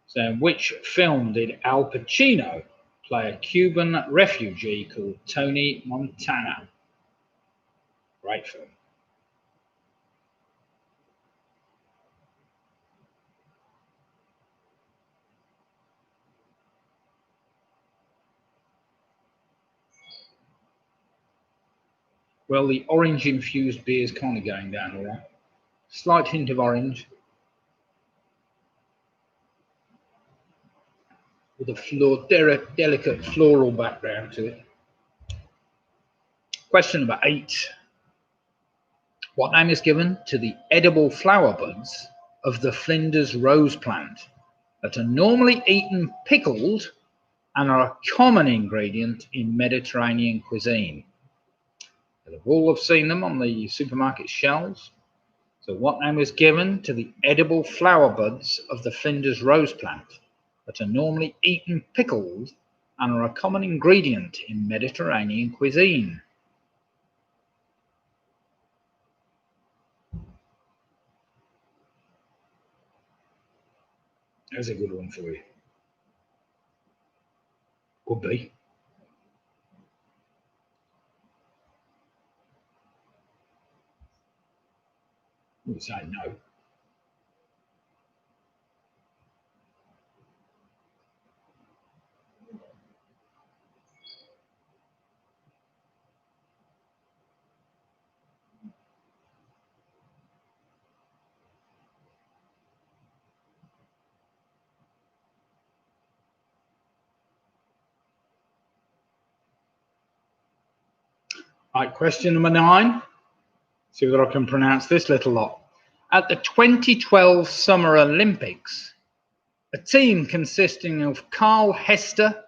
So in which film did Al Pacino play a Cuban refugee called Tony Montana? Great film. Well, the orange-infused beer is kind of going down all right. Slight hint of orange. With a delicate floral background to it. Question number 8. What name is given to the edible flower buds of the Flinders rose plant that are normally eaten pickled and are a common ingredient in Mediterranean cuisine? You'll all have seen them on the supermarket shelves. So what name is given to the edible flower buds of the Flinders rose plant that are normally eaten pickled and are a common ingredient in Mediterranean cuisine? There's a good one for you. Could be. We'll say no. Right, question number 9. See whether I can pronounce this little lot. At the 2012 Summer Olympics, a team consisting of Carl Hester,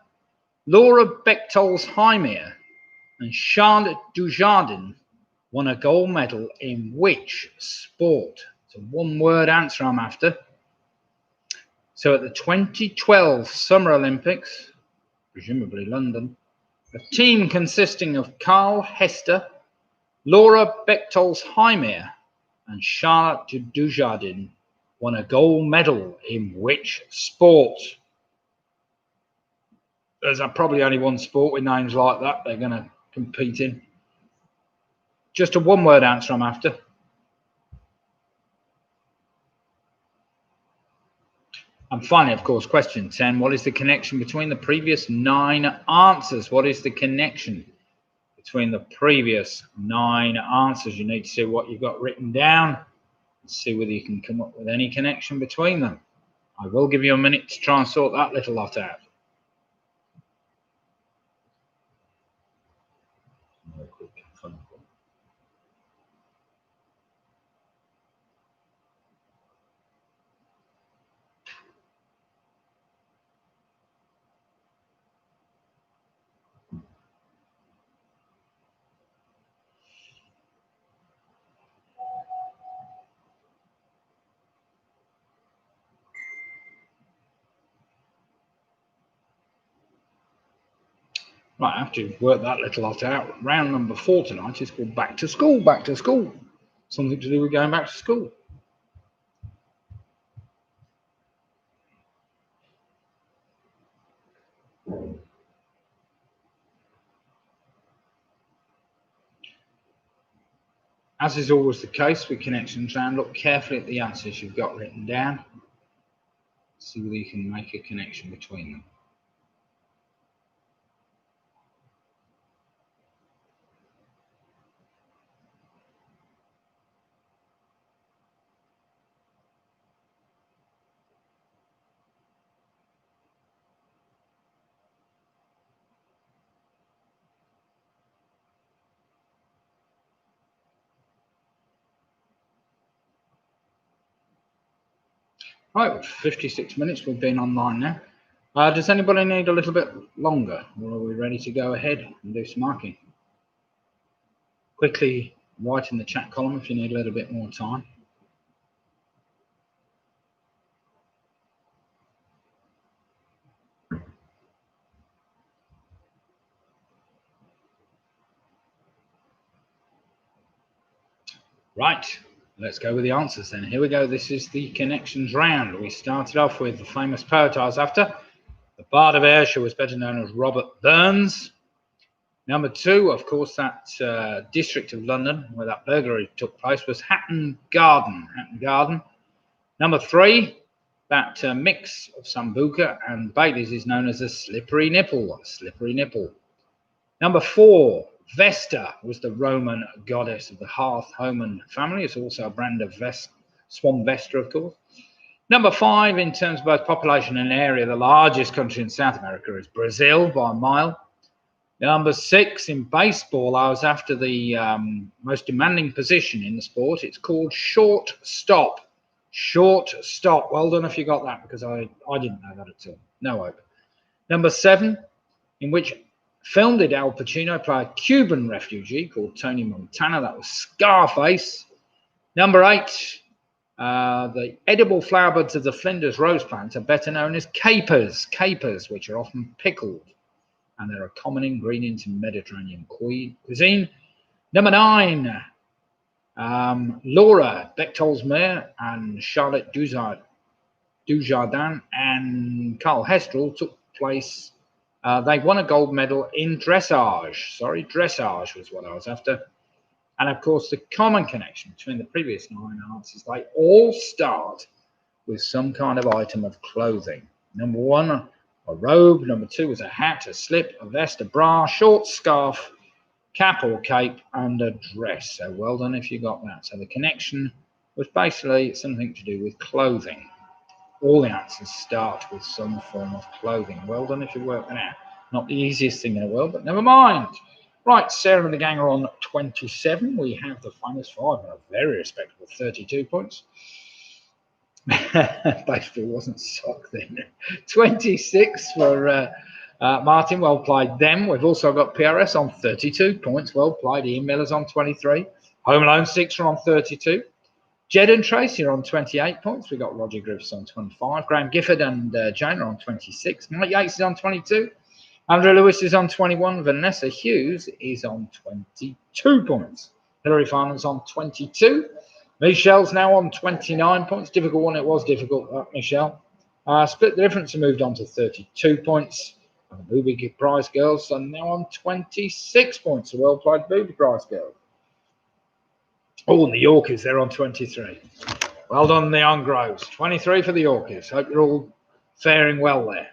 Laura Bechtolsheim and Charlotte Dujardin won a gold medal in which sport? It's a one-word answer I'm after. So at the 2012 Summer Olympics, presumably London, a team consisting of Carl Hester, Laura Bechtolsheim and Charlotte Dujardin won a gold medal in which sport? There's probably only one sport with names like that they're going to compete in. Just a one-word answer I'm after. And finally, of course, question 10. What is the connection between the previous 9 answers? What is the connection between the previous 9 answers? You need to see what you've got written down and see whether you can come up with any connection between them. I will give you a minute to try and sort that little lot out. Right, after you've worked that little lot out, round number 4 tonight is called Back to School, Back to School. Something to do with going back to school. As is always the case with connections round, look carefully at the answers you've got written down. See whether you can make a connection between them. Right, 56 minutes we've been online now. Does anybody need a little bit longer, or are we ready to go ahead and do some marking? Quickly write in the chat column if you need a little bit more time. Right, let's go with the answers then. Here we go. This is the connections round. We started off with the famous poet I was after, the Bard of Ayrshire, was better known as Robert Burns. Number 2, of course, that district of London where that burglary took place was Hatton Garden. Hatton Garden. Number 3, that mix of Sambuca and Baileys is known as a slippery nipple. A slippery nipple. Number 4, Vesta was the Roman goddess of the hearth, home, and family. It's also a brand of Swan Vesta, of course. Number 5, in terms of both population and area, the largest country in South America is Brazil by a mile. Number 6, in baseball, I was after the most demanding position in the sport. It's called shortstop. Shortstop. Well done if you got that, because I didn't know that at all. No hope. Number 7, in which film did Al Pacino play a Cuban refugee called Tony Montana? That was Scarface. Number 8, the edible flower buds of the Flinders rose plant are better known as capers. Capers, which are often pickled, and they're a common ingredient in Mediterranean cuisine. Number 9, Laura Bechtol's mare and Charlotte Dujardin and Carl Hestrel took place. They won a gold medal in dressage. Sorry, dressage was what I was after. And of course, the common connection between the previous 9 answers, they all start with some kind of item of clothing. Number 1, a robe. Number 2 was a hat, a slip, a vest, a bra, short scarf, cap or cape, and a dress. So well done if you got that. So the connection was basically something to do with clothing. All the answers start with some form of clothing. Well done if you worked that out. Not the easiest thing in the world, but never mind. Right, Sarah and the gang are on 27. We have the famous 5 and a very respectable 32 points. Baseball wasn't sock then. 26 for Martin. Well played them. We've also got PRS on 32 points. Well played. Ian Miller's on 23. Home Alone 6 are on 32. Jed and Tracy are on 28 points. We've got Roger Griffiths on 25. Graham Gifford and Jane are on 26. Mike Yates is on 22. Andrew Lewis is on 21. Vanessa Hughes is on 22 points. Hilary Farnham's on 22. Michelle's now on 29 points. Difficult one. It was difficult, Michelle. Split the difference and moved on to 32 points. And the Booby Prize girls are now on 26 points. A well played Booby Prize girls. Oh, and the Yorkies, they're on 23. Well done, the Ongroves. 23 for the Yorkies. Hope you're all faring well there.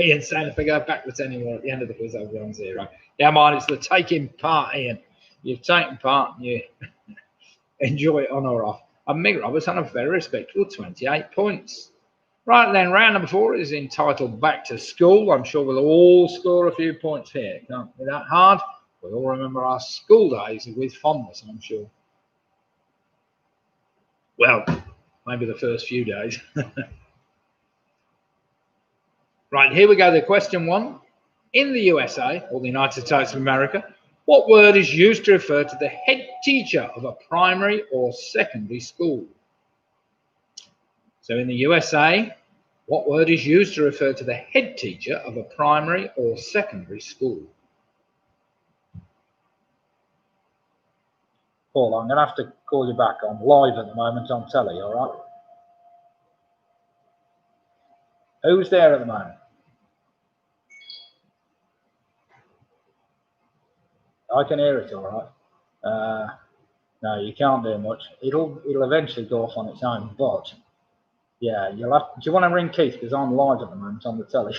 Ian saying if I go backwards anymore at the end of the quiz, I'll be on 0. Yeah, man, it's the taking part, Ian. You've taken part and you enjoy it on or off. And Mick Roberts on a very respectable 28 points. Right then, round number 4 is entitled Back to School. I'm sure we'll all score a few points here. It can't be that hard. We all remember our school days with fondness, I'm sure. Well, maybe the first few days. Right, here we go. The question 1. In the USA, or the United States of America, what word is used to refer to the head teacher of a primary or secondary school? So in the USA, What word is used to refer to the head teacher of a primary or secondary school? Paul, I'm going to have to call you back. I'm live at the moment on telly, all right? Who's there at the moment? I can hear it, all right. No, you can't do much. It'll eventually go off on its own, but yeah, you'll have. Do you want to ring Keith? Because I'm live at the moment on the telly.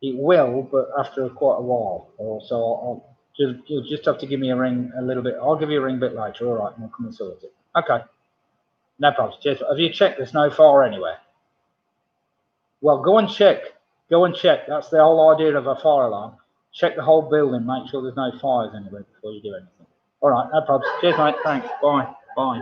It will, but after quite a while. So you'll just have to give me a ring a little bit. I'll give you a ring a bit later, all right, and we'll come and sort it. Okay, no problem. Cheers. Have you checked there's no fire anywhere? Well, go and check. Go and check. That's the whole idea of a fire alarm. Check the whole building, make sure there's no fires anywhere before you do anything. All right, no problem. Cheers, mate. Thanks. Bye. Bye.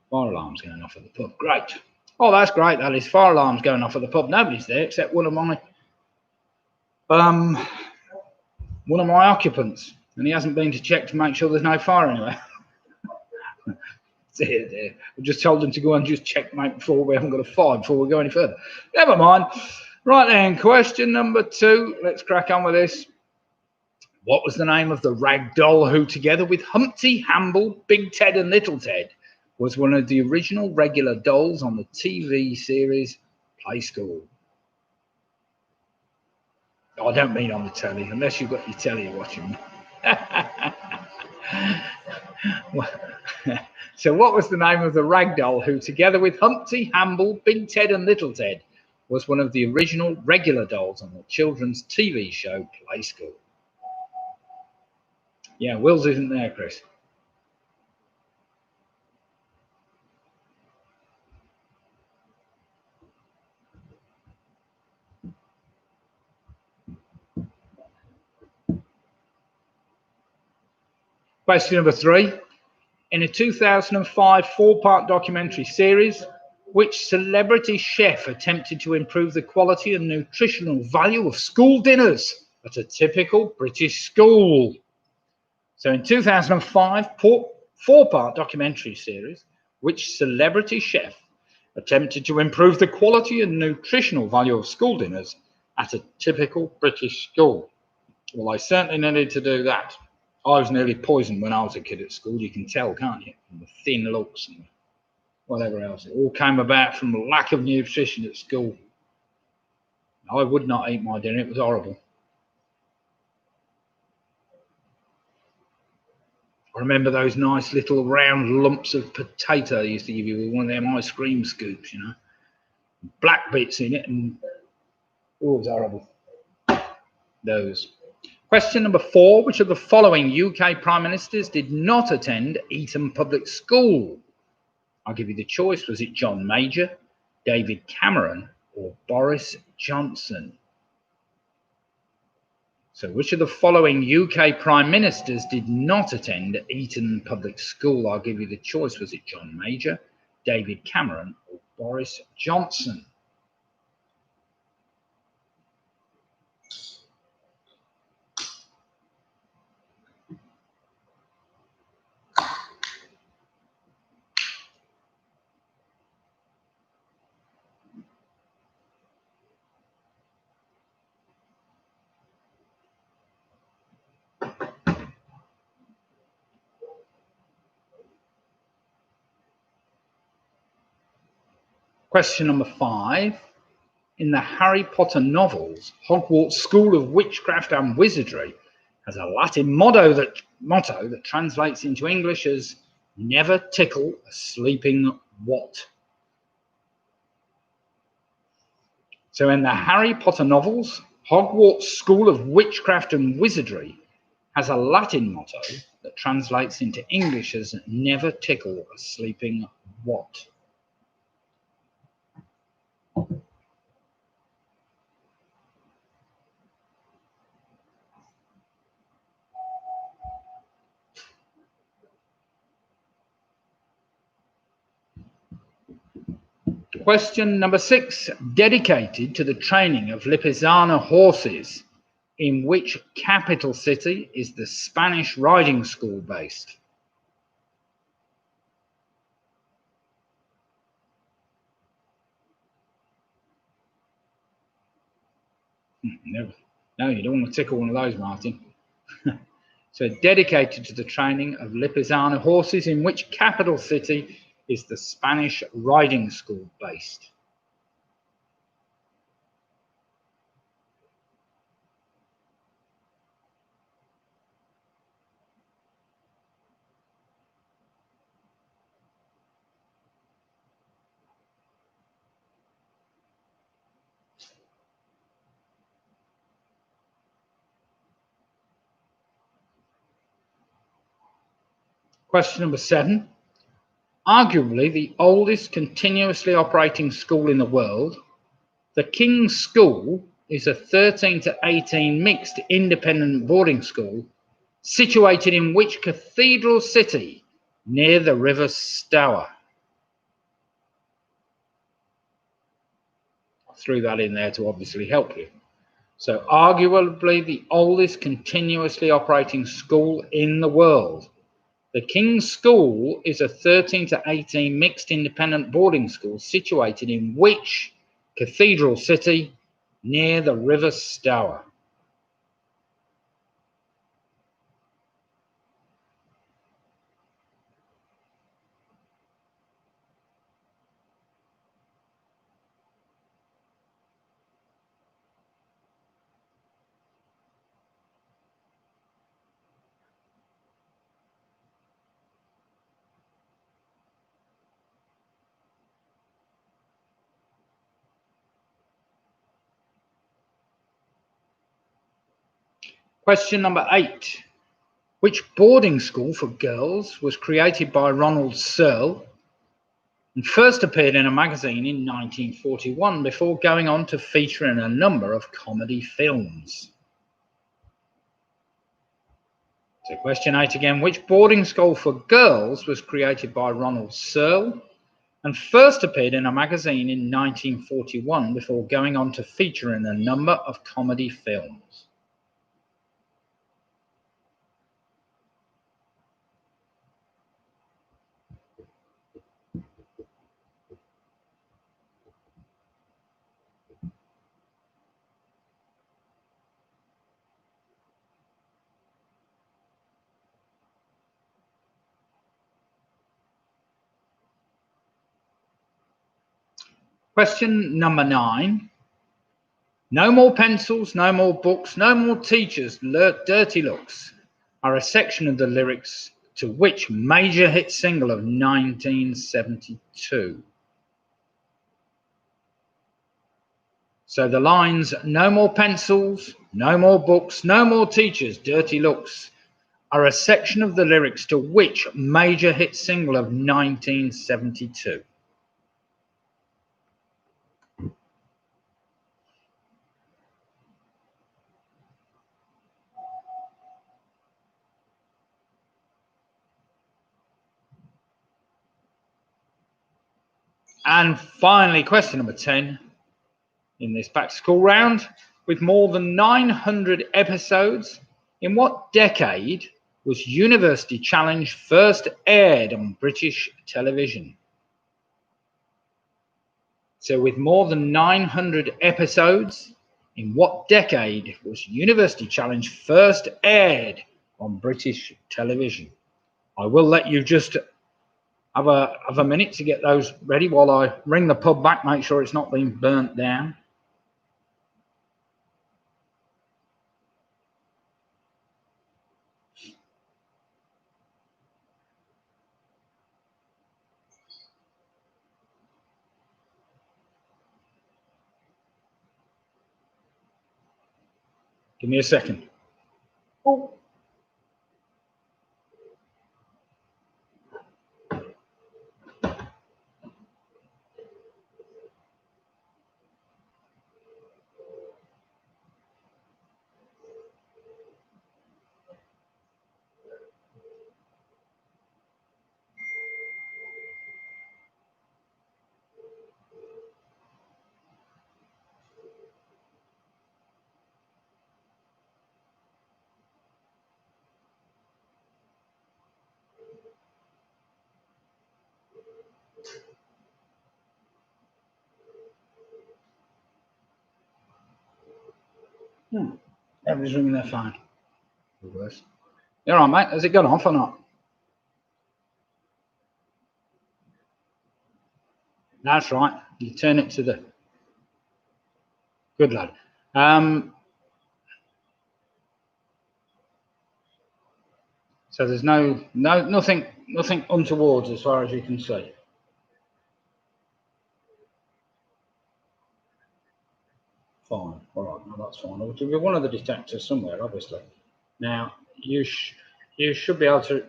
Fire alarm's going off at the pub. Great. Oh, that's great. That is fire alarm's going off at the pub. Nobody's there except one of my occupants, and he hasn't been to check to make sure there's no fire anywhere. Dear. I just told him to go and just check, mate, before we haven't got a fire before we go any further. Never mind. Right then, question number 2. Let's crack on with this. What was the name of the rag doll who, together with Humpty, Hamble, Big Ted and Little Ted, was one of the original regular dolls on the TV series Play School? I don't mean on the telly, unless you've got your telly watching. So what was the name of the rag doll who, together with Humpty, Hamble, Big Ted and Little Ted, was one of the original regular dolls on the children's TV show Play School? Yeah, Wills isn't there, Chris. Question number 3. In a 2005 4-part documentary series, which celebrity chef attempted to improve the quality and nutritional value of school dinners at a typical British school? So in 2005 4-part documentary series, which celebrity chef attempted to improve the quality and nutritional value of school dinners at a typical British school? Well, I certainly needed to do that. I was nearly poisoned when I was a kid at school. You can tell, can't you? From the thin looks and whatever else. It all came about from the lack of nutrition at school. I would not eat my dinner. It was horrible. I remember those nice little round lumps of potato they used to give you with one of them ice cream scoops, you know. Black bits in it, and oh, it was horrible. Those. Question number 4. Which of the following UK Prime Ministers did not attend Eton Public School? I'll give you the choice. Was it John Major, David Cameron, or Boris Johnson? So which of the following UK Prime Ministers did not attend Eton Public School? I'll give you the choice. Was it John Major, David Cameron, or Boris Johnson? Question number 5. In the Harry Potter novels, Hogwarts School of Witchcraft and Wizardry has a Latin motto that translates into English as "Never tickle a sleeping what?" So in the Harry Potter novels, Hogwarts School of Witchcraft and Wizardry has a Latin motto that translates into English as "Never tickle a sleeping what?" Question number 6. Dedicated to the training of Lipizzaner horses, in which capital city is the Spanish riding school based? No, no, you don't want to tickle one of those, Martin. So, dedicated to the training of Lipizzaner horses, in which capital city is the Spanish riding school based? Question number 7. Arguably the oldest continuously operating school in the world, the King's School is a 13 to 18 mixed independent boarding school situated in which cathedral city near the River Stour? I threw that in there to obviously help you. So, arguably the oldest continuously operating school in the world. The King's School is a 13 to 18 mixed independent boarding school situated in which cathedral city near the River Stour? Question number 8. Which boarding school for girls was created by Ronald Searle and first appeared in a magazine in 1941 before going on to feature in a number of comedy films? So question 8 again. Which boarding school for girls was created by Ronald Searle and first appeared in a magazine in 1941 before going on to feature in a number of comedy films? Question number 9. No more pencils, no more books, no more teachers, dirty looks are a section of the lyrics to which major hit single of 1972? So the lines, no more pencils, no more books, no more teachers, dirty looks, are a section of the lyrics to which major hit single of 1972? And finally, question number 10 in this back to school round. With more than 900 episodes, in what decade was University Challenge first aired on British television? So, with more than 900 episodes, in what decade was University Challenge first aired on British television? I will let you just have a minute to get those ready while I ring the pub back, make sure it's not been burnt down. Give me a second. Oh. Everybody's ringing their phone. Reverse. You all right, mate? Has it gone off or not? That's right. You turn it to the... Good lad. So there's nothing untoward as far as you can see. Fine. All right. No, that's fine. There'll be one of the detectors somewhere, obviously. Now you should be able to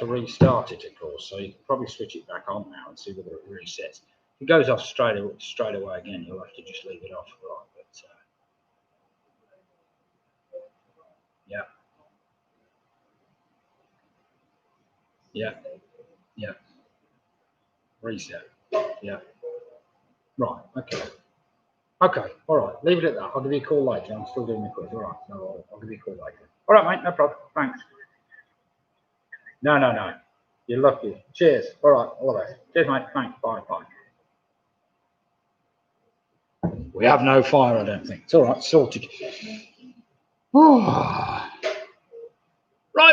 restart it, of course. So you can probably switch it back on now and see whether it resets. If it goes off straight away again, you'll have to just leave it off, right? But yeah, reset. Yeah, right. Okay. All right. Leave it at that. I'll give you a call later. I'm still doing the quiz. All right. So I'll give you a call later. All right, mate. No problem. Thanks. No. You're lucky. Cheers. All right. All the best. Cheers, mate. Thanks. Bye. We have no fire, I don't think. It's all right. Sorted. Right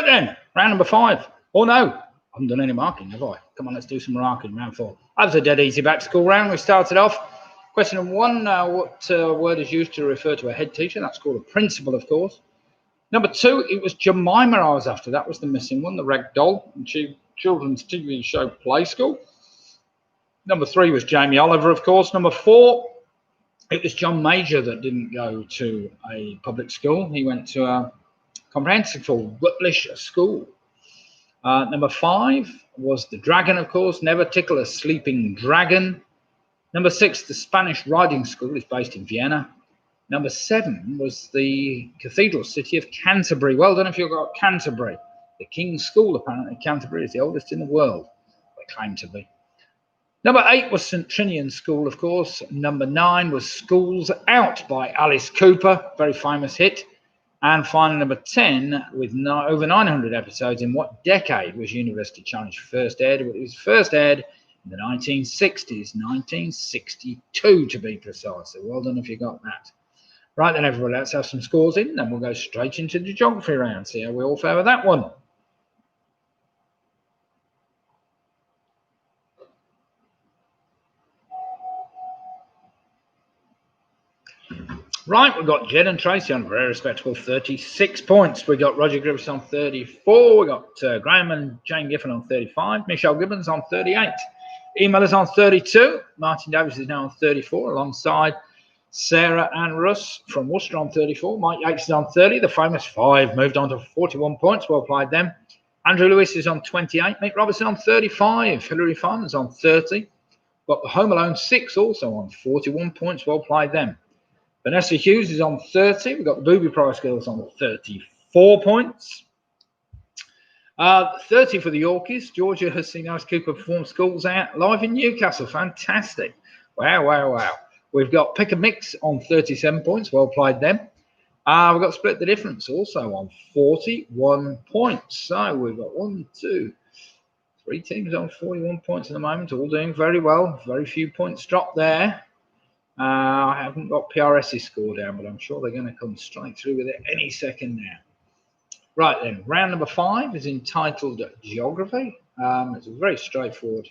then. Round number 5. Oh, no. I haven't done any marking, have I? Come on, let's do some marking. Round 4. That was a dead easy back to school round. We started off. Question number 1. What word is used to refer to a head teacher? That's called a principal, of course. Number 2, it was Jemima I was after. That was the missing one, the rag doll. Children's TV show Play School. Number 3 was Jamie Oliver, of course. Number 4, it was John Major that didn't go to a public school. He went to a comprehensive school, Rutlish School. Number 5 was the dragon, of course. Never tickle a sleeping dragon. Number 6, the Spanish riding school is based in Vienna. Number 7 was the cathedral city of Canterbury. Well done if you've got Canterbury. The King's School, apparently, Canterbury is the oldest in the world. They claim to be. Number 8 was St Trinian School, of course. Number 9 was Schools Out by Alice Cooper, very famous hit. And finally, number 10, with over 900 episodes, in what decade was University Challenge first aired? Well, it was first aired in the 1960s, 1962 to be precise. So well done if you got that. Right then, everybody, let's have some scores in, and we'll go straight into the geography round, see how we all fare with that one. Right, we've got Jed and Tracy on very respectable 36 points. We've got Roger Griffiths on 34. We've got Graham and Jane Giffen on 35. Michelle Gibbons on 38. Email is on 32. Martin Davis is now on 34, alongside Sarah and Russ from Worcester on 34. Mike Yates is on 30. The famous 5 moved on to 41 points. Well played them. Andrew Lewis is on 28. Mick Robertson on 35. Hilary Farmer's on 30. Got the Home Alone 6 also on 41 points. Well played them. Vanessa Hughes is on 30. We've got the Booby Price Girls on 34 points. 30 for the Yorkies. Georgia has seen Alice Cooper perform Schools Out live in Newcastle. Fantastic. Wow. We've got Pick a Mix on 37 points. Well played them. We've got Split the Difference also on 41 points. So we've got 3 teams on 41 points at the moment, all doing very well. Very few points dropped there. I haven't got PRS's score down, but I'm sure they're going to come straight through with it any second now. Right then, round number 5 is entitled Geography. It's a very straightforward.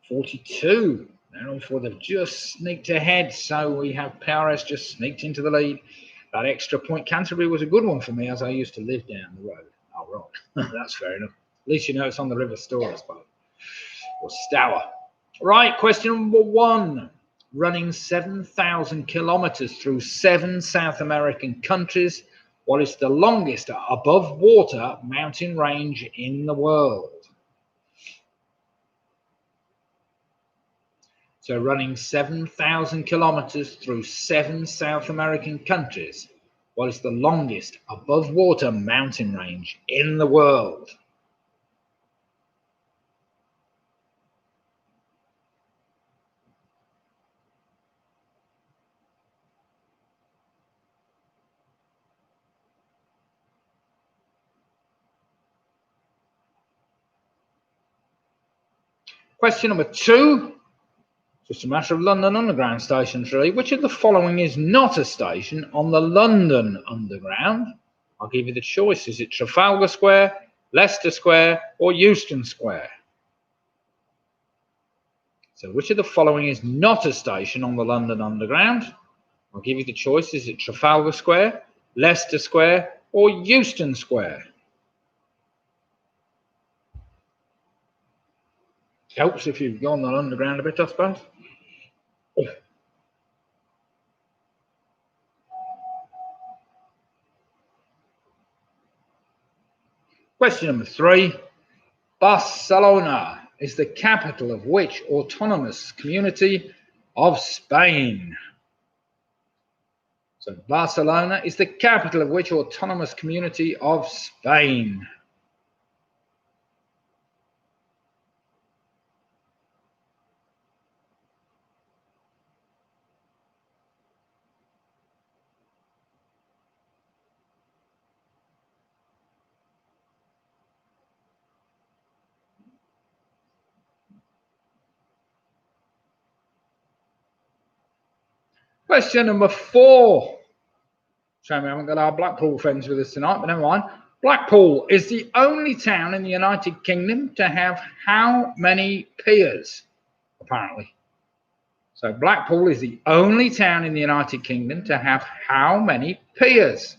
42. Now for they've just sneaked ahead, so we have PRS just sneaked into the lead. That extra point, Canterbury was a good one for me, as I used to live down the road. Oh, right. That's fair enough. At least you know it's on the River Stour, I suppose. Or Stour. Right, question number 1. Running 7,000 kilometers through 7 South American countries, what is the longest above water mountain range in the world? So running 7,000 kilometers through 7 South American countries, what is the longest above water mountain range in the world? Question number 2. Just a matter of London Underground Station 3. Which of the following is not a station on the London Underground? I'll give you the choice. Is it Trafalgar Square, Leicester Square, or Euston Square? So which of the following is not a station on the London Underground? I'll give you the choice. Is it Trafalgar Square, Leicester Square, or Euston Square? Helps if you've gone on the Underground a bit, I suppose. Question number 3. Barcelona is the capital of which autonomous community of Spain? So Barcelona is the capital of which autonomous community of Spain? Question number 4. Shame we haven't got our Blackpool friends with us tonight, but never mind. Blackpool is the only town in the United Kingdom to have how many piers, apparently? So Blackpool is the only town in the United Kingdom to have how many piers?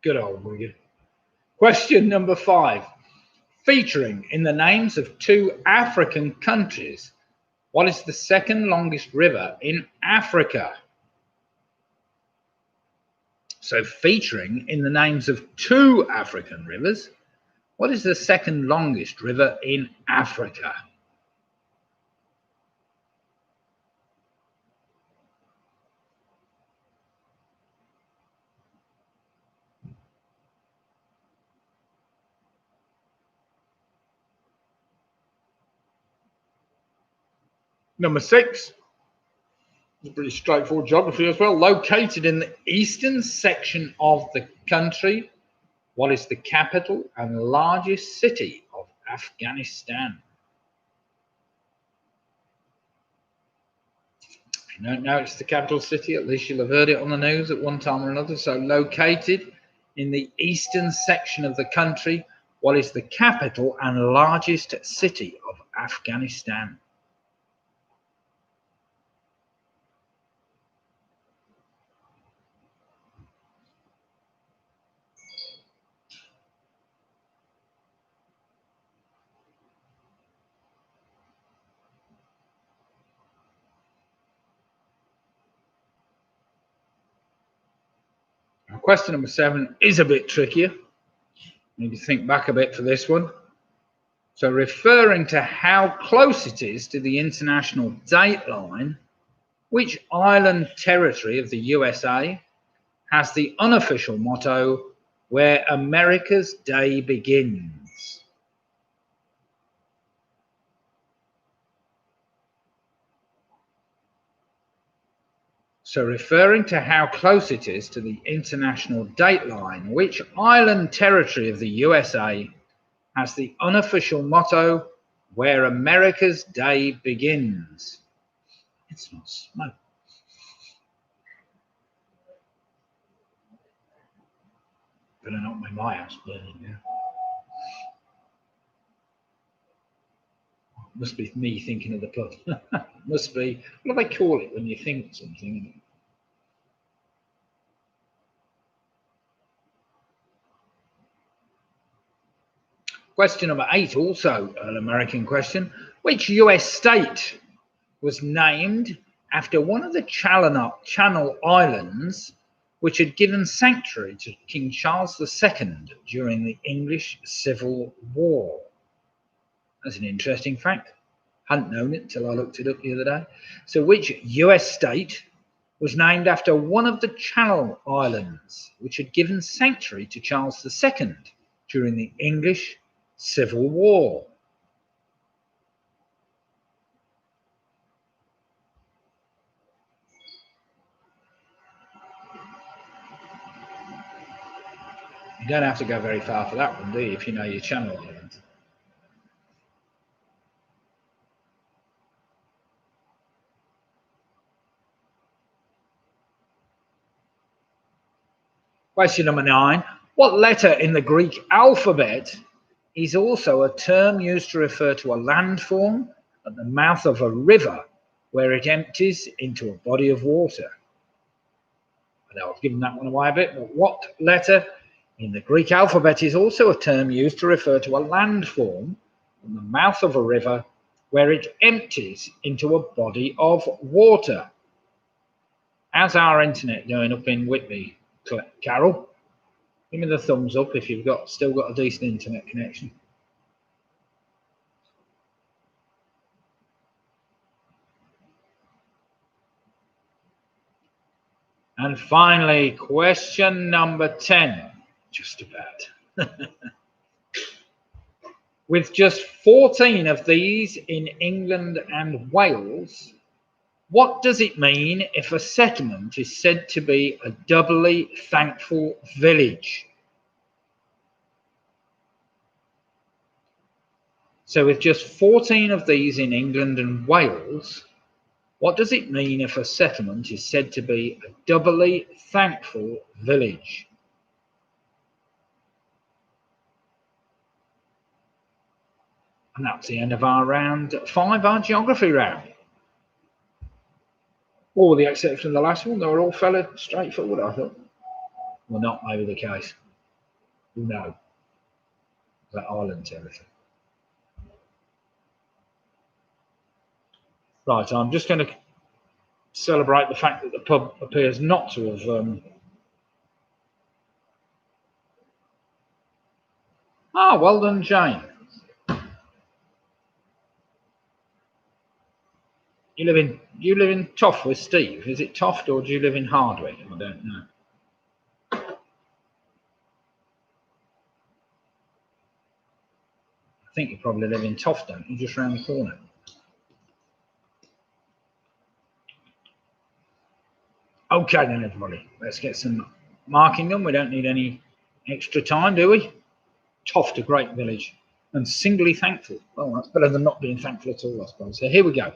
Good old Wigan. Question number 5. Featuring in the names of 2 African countries, what is the second longest river in Africa? So featuring in the names of 2 African rivers, what is the second longest river in Africa? Number 6. Pretty straightforward geography as well. Located in the eastern section of the country, what is the capital and largest city of Afghanistan? If you don't know it's the capital city, at least you'll have heard it on the news at one time or another. So located in the eastern section of the country, what is the capital and largest city of Afghanistan? Now, question number 7 is a bit trickier. Need to think back a bit for this one. So referring to how close it is to the international date line, which island territory of the USA has the unofficial motto, "Where America's Day Begins"? So referring to how close it is to the international date line, which island territory of the USA has the unofficial motto, "Where America's Day Begins"? It's not smoke. Better not be my house burning now. Must be me thinking of the pub. Must be. What do they call it when you think something? Question number 8, also an American question. Which US state was named after one of the Channel Islands which had given sanctuary to King Charles II during the English Civil War? That's an interesting fact. Hadn't known it until I looked it up the other day. So which US state was named after one of the Channel Islands, which had given sanctuary to Charles II during the English Civil War? You don't have to go very far for that one, do you, if you know your Channel Islands? Question number 9. What letter in the Greek alphabet is also a term used to refer to a landform at the mouth of a river where it empties into a body of water? I know I've given that one away a bit, but what letter in the Greek alphabet is also a term used to refer to a landform at the mouth of a river where it empties into a body of water? How's our internet doing up in Whitby, Carol? Give me the thumbs up if you've still got a decent internet connection. And finally, question number 10, just about. With just 14 of these in England and Wales, what does it mean if a settlement is said to be a doubly thankful village? So with just 14 of these in England and Wales, what does it mean if a settlement is said to be a doubly thankful village? And that's the end of our round 5, our geography round. All with the exception of the last one, they were all fairly straightforward, I thought. Well, not maybe the case. Who knows? That island territory. Right, I'm just going to celebrate the fact that the pub appears not to have... well done, Jane. You live in Toft with Steve. Is it Toft or do you live in Hardwick? I don't know. I think you probably live in Toft, don't you? Just round the corner. Okay then, everybody. Let's get some marking done. We don't need any extra time, do we? Toft, a great village, and singly thankful. Well, that's better than not being thankful at all, I suppose. So here we go.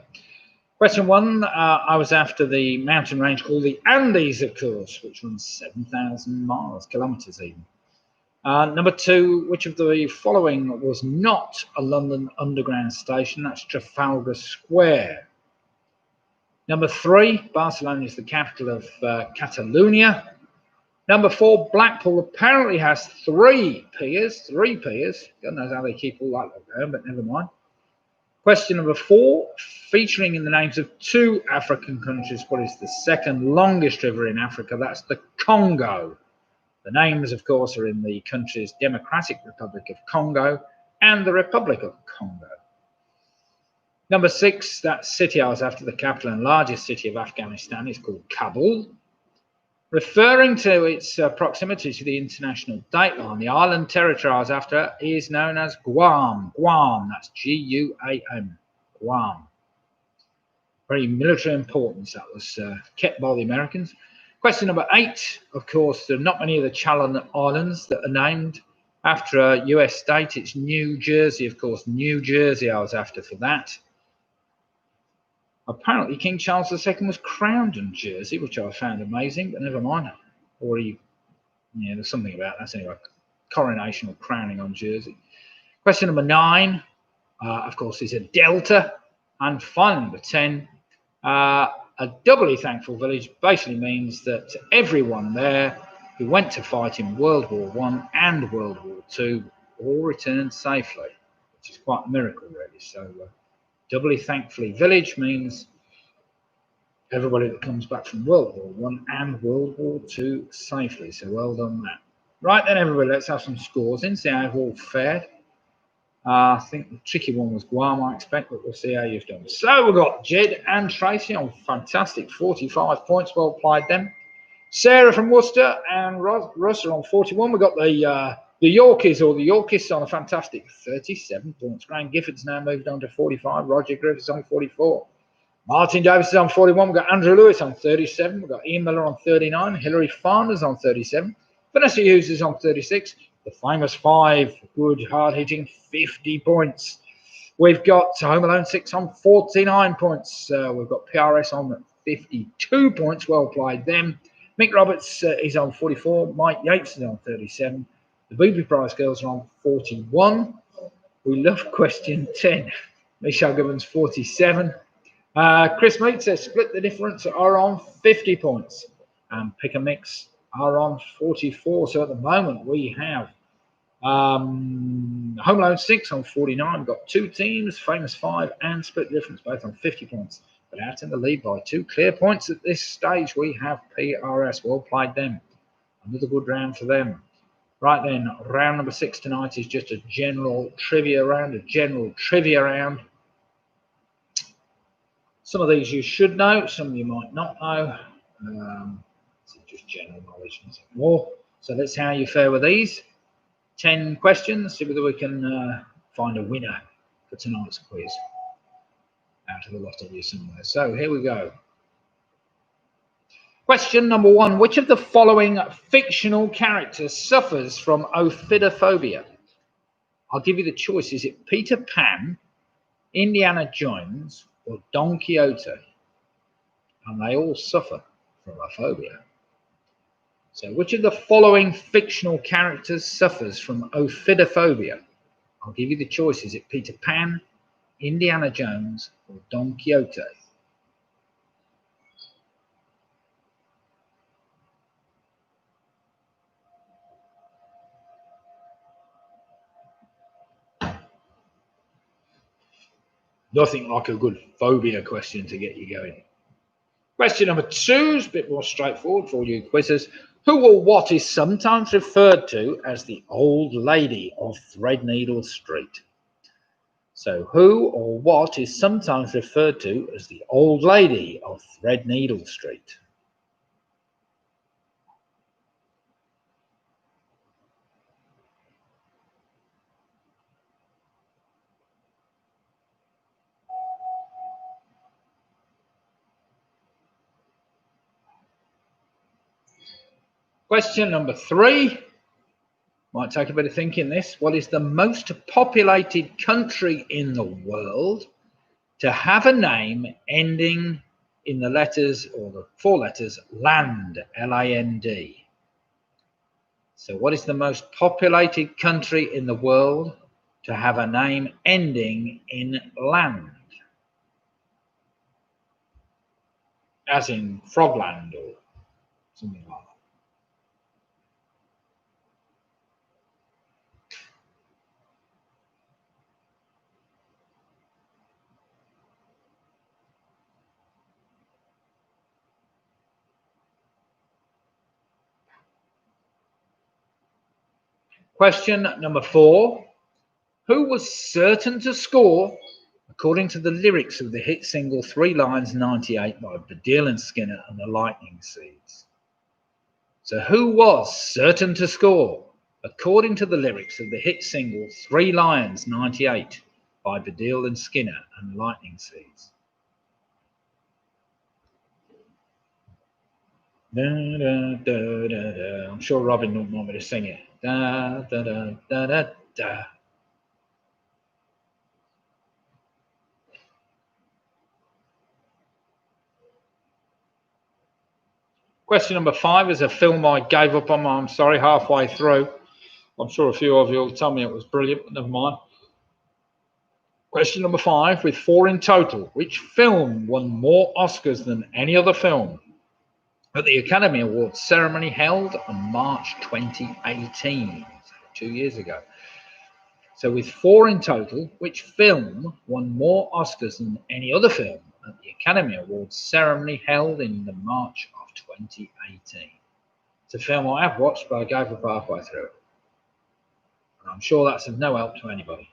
Question 1, I was after the mountain range called the Andes, of course, which runs 7,000 kilometres even. Number 2, which of the following was not a London Underground station? That's Trafalgar Square. Number 3, Barcelona is the capital of Catalonia. Number 4, Blackpool apparently has 3 piers. God knows how they keep all that going, but never mind. Question number 4, featuring in the names of 2 African countries, what is the second longest river in Africa? That's the Congo. The names, of course, are in the country's Democratic Republic of Congo and the Republic of Congo. Number 6, that city I was after, the capital and largest city of Afghanistan, is called Kabul. Referring to its proximity to the international dateline, the island territory I was after is known as Guam. Guam, that's G-U-A-M, Guam. Very military importance, that was kept by the Americans. Question number 8, of course, there are not many of the Channel Islands that are named after a US state. It's New Jersey, of course, New Jersey I was after for that. Apparently, King Charles II was crowned in Jersey, which I found amazing, but never mind. Or there's something about that. Anyway, coronation or crowning on Jersey. Question number 9, of course, is a delta. And finally, number 10, a doubly thankful village basically means that everyone there who went to fight in World War I and World War II all returned safely, which is quite a miracle, really. So, doubly thankfully village means everybody that comes back from World War I and World War II safely. So well done that. Right then, everybody, let's have some scores in, see how we've all fared. I think the tricky one was Guam, I expect, but we'll see how you've done. So we've got Jed and Tracy on fantastic 45 points. Well applied them. Sarah from Worcester and Russ are on 41. We've got the Yorkies or the Yorkists on a fantastic 37 points. Graham Gifford's now moved on to 45. Roger Griffiths on 44. Martin Davis is on 41. We've got Andrew Lewis on 37. We've got Ian Miller on 39. Hilary Farners on 37. Vanessa Hughes is on 36. The famous 5, good, hard-hitting, 50 points. We've got Home Alone 6 on 49 points. We've got PRS on 52 points. Well played them. Mick Roberts is on 44. Mike Yates is on 37. The Booby Prize Girls are on 41. We love question 10. Michelle Gibbons, 47. Chris Mead says Split the Difference are on 50 points. And Pick a Mix are on 44. So at the moment we have Home Alone 6 on 49. We've got 2 teams, Famous 5 and Split the Difference, both on 50 points. But out in the lead by 2 clear points at this stage, we have PRS. Well played them. Another good round for them. Right then, round number 6 tonight is just a general trivia round, Some of these you should know, some you might not know. Just general knowledge, nothing more. So let's see how you fare with these. 10 questions, see whether we can find a winner for tonight's quiz out of the lot of you somewhere. So here we go. Question number 1. Which of the following fictional characters suffers from ophidophobia? I'll give you the choice. Is it Peter Pan, Indiana Jones, or Don Quixote? And they all suffer from a phobia. So which of the following fictional characters suffers from ophidophobia? I'll give you the choice. Is it Peter Pan, Indiana Jones, or Don Quixote? Nothing like a good phobia question to get you going. Question number 2 is a bit more straightforward for all you quizzers. Who or what is sometimes referred to as the old lady of Threadneedle Street? So who or what is sometimes referred to as the old lady of Threadneedle Street? Question number 3. Might take a bit of thinking this. What is the most populated country in the world to have a name ending in the letters or the 4 letters land, L-A-N-D? So what is the most populated country in the world to have a name ending in land? As in Frogland or something like that. Question number 4. Who was certain to score, according to the lyrics of the hit single 3 Lions 98 by Baddiel and Skinner and the Lightning Seeds? So who was certain to score, according to the lyrics of the hit single 3 Lions 98 by Baddiel and Skinner and the Lightning Seeds? Da, da, da, da, da. I'm sure Robin don't want me to sing it. Da, da, da, da, da, da. Question number 5 is a film I gave up on, I'm sorry, halfway through. I'm sure a few of you will tell me it was brilliant, but never mind. Question number 5, with 4 in total. Which film won more Oscars than any other film at the Academy Awards ceremony held on March 2018, 2 years ago? So with 4 in total, which film won more Oscars than any other film at the Academy Awards ceremony held in the March of 2018? It's a film I have watched, but I gave up halfway through it. And I'm sure that's of no help to anybody.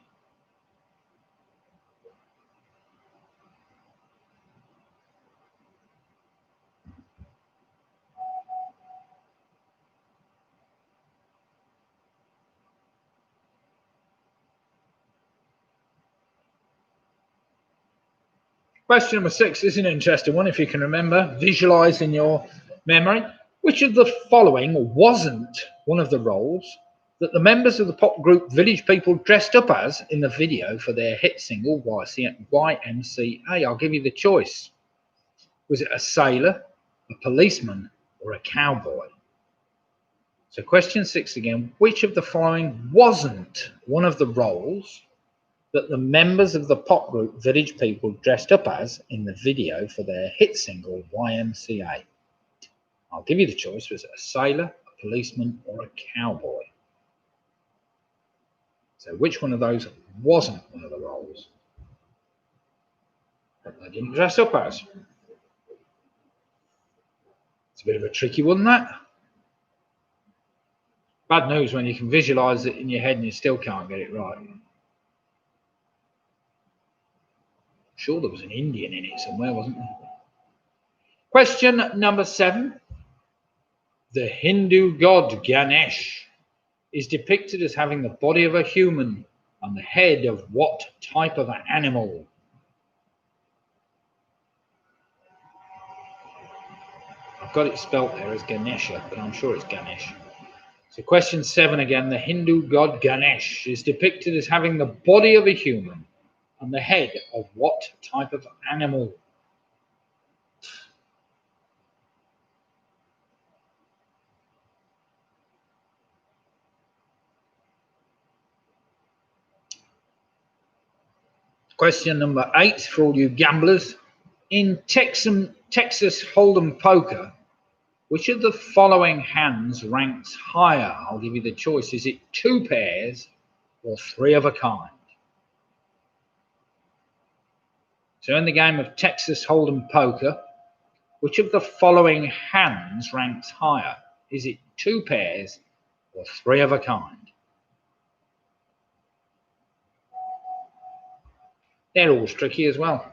Question number 6 is an interesting one, if you can remember. Visualize in your memory. Which of the following wasn't one of the roles that the members of the pop group Village People dressed up as in the video for their hit single YMCA? I'll give you the choice. Was it a sailor, a policeman, or a cowboy? So question 6 again. Which of the following wasn't one of the roles that the members of the pop group Village People dressed up as in the video for their hit single YMCA? I'll give you the choice. Was it a sailor, a policeman, or a cowboy? So which one of those wasn't one of the roles that they didn't dress up as? It's a bit of a tricky one, that. Bad news when you can visualize it in your head and you still can't get it right. I'm sure there was an Indian in it somewhere, wasn't there? Question number 7. The Hindu god Ganesh is depicted as having the body of a human and the head of what type of an animal? I've got it spelt there as Ganesha, but I'm sure it's Ganesh. So question 7 again. The Hindu god Ganesh is depicted as having the body of a human and the head of what type of animal? Question number 8 for all you gamblers. In Texas Hold'em poker, which of the following hands ranks higher? I'll give you the choice. Is it 2 pairs or 3 of a kind? So in the game of Texas Hold'em poker, which of the following hands ranks higher? Is it 2 pairs or 3 of a kind? They're always tricky as well.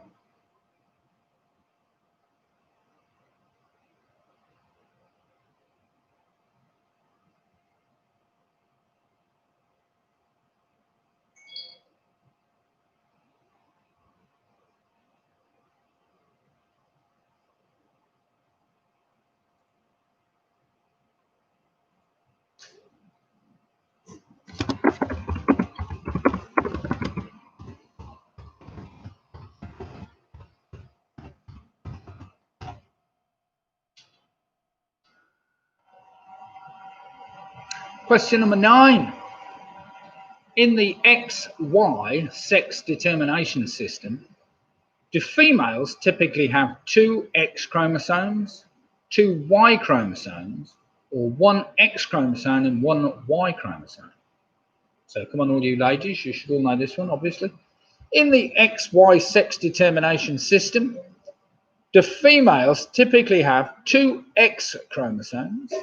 Question number 9. In the XY sex determination system, do females typically have 2 X chromosomes, 2 Y chromosomes, or 1 X chromosome and 1 Y chromosome? So come on, all you ladies, you should all know this one, obviously. In the XY sex determination system, do females typically have 2 X chromosomes,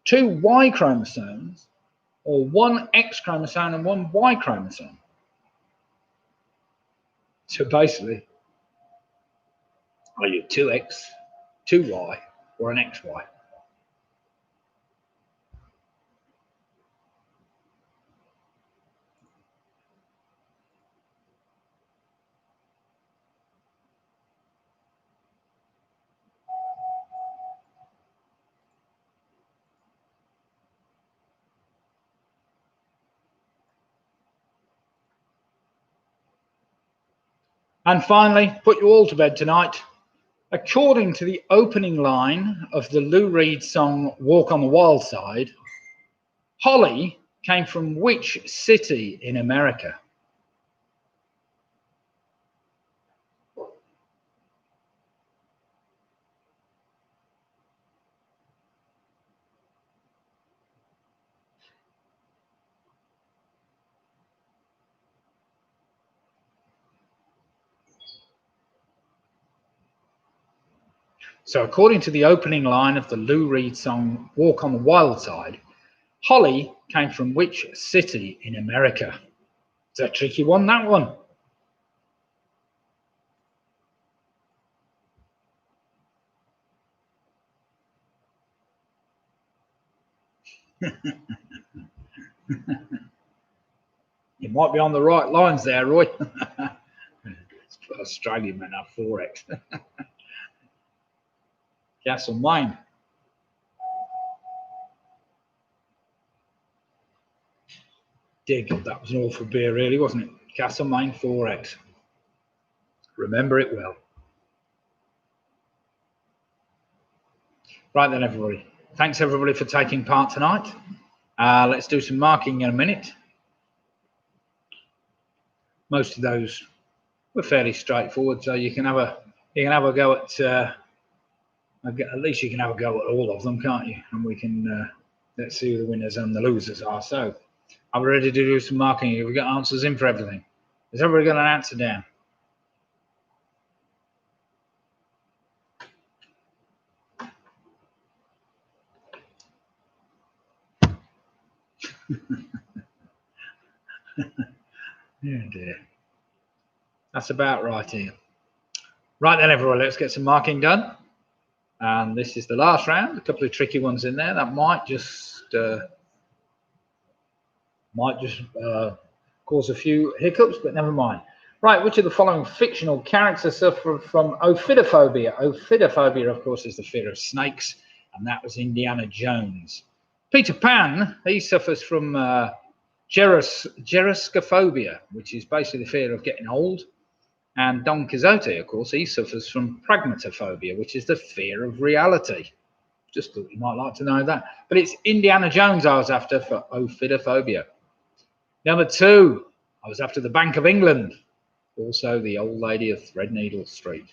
2 Y chromosomes, or 1 X chromosome and 1 Y chromosome? So basically, are you 2X, 2Y, or an XY? And finally, put you all to bed tonight. According to the opening line of the Lou Reed song Walk on the Wild Side, Holly came from which city in America? So according to the opening line of the Lou Reed song Walk on the Wild Side, Holly came from which city in America? It's a tricky one, that one. You might be on the right lines there, Roy. Australia might have 4x. Castlemaine. Dig, that was an awful beer, really, wasn't it? Castlemaine 4x. Remember it well. Right then, everybody. Thanks, everybody, for taking part tonight. Let's do some marking in a minute. Most of those were fairly straightforward, so you can have a go at least you can have a go at all of them, can't you? And we can let's see who the winners and the losers are. So, are we ready to do some marking? Have we got answers in for everything? Has everybody got an answer down? Oh dear. That's about right here. Right then, everyone, let's get some marking done. And this is the last round. A couple of tricky ones in there that might just cause a few hiccups, but never mind. Right, which of the following fictional characters suffer from ophidophobia? Ophidophobia, of course, is the fear of snakes, and that was Indiana Jones. Peter Pan, he suffers from gerascophobia, which is basically the fear of getting old. And Don Quixote, of course, he suffers from pragmatophobia, which is the fear of reality. Just thought you might like to know that. But it's Indiana Jones I was after for ophidophobia. Number 2, I was after the Bank of England, also the old lady of Threadneedle Street.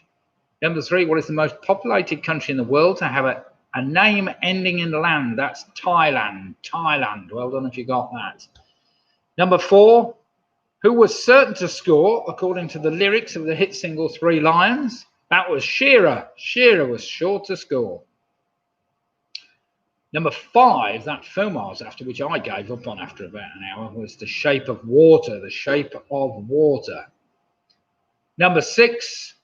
Number 3, what is the most populated country in the world to have a name ending in land? That's Thailand. Thailand. Well done if you got that. Number 4, who was certain to score according to the lyrics of the hit single Three Lions? That was Shearer. Shearer was sure to score. Number 5, that film I was after, which I gave up on after about an hour, was The Shape of Water. The Shape of Water. Number 6,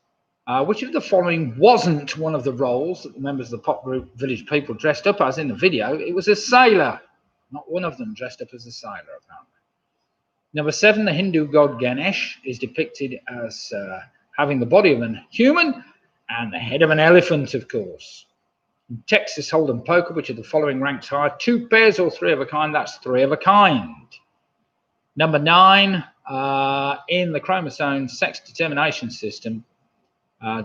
which of the following wasn't one of the roles that the members of the pop group Village People dressed up as in the video? It was a sailor. Not one of them dressed up as a sailor, apparently. Number 7, the Hindu god Ganesh is depicted as having the body of a human and the head of an elephant, of course. In Texas Hold'em poker, which of the following ranks higher? 2 pairs or 3 of a kind? That's 3 of a kind. Number 9, in the chromosome sex determination system,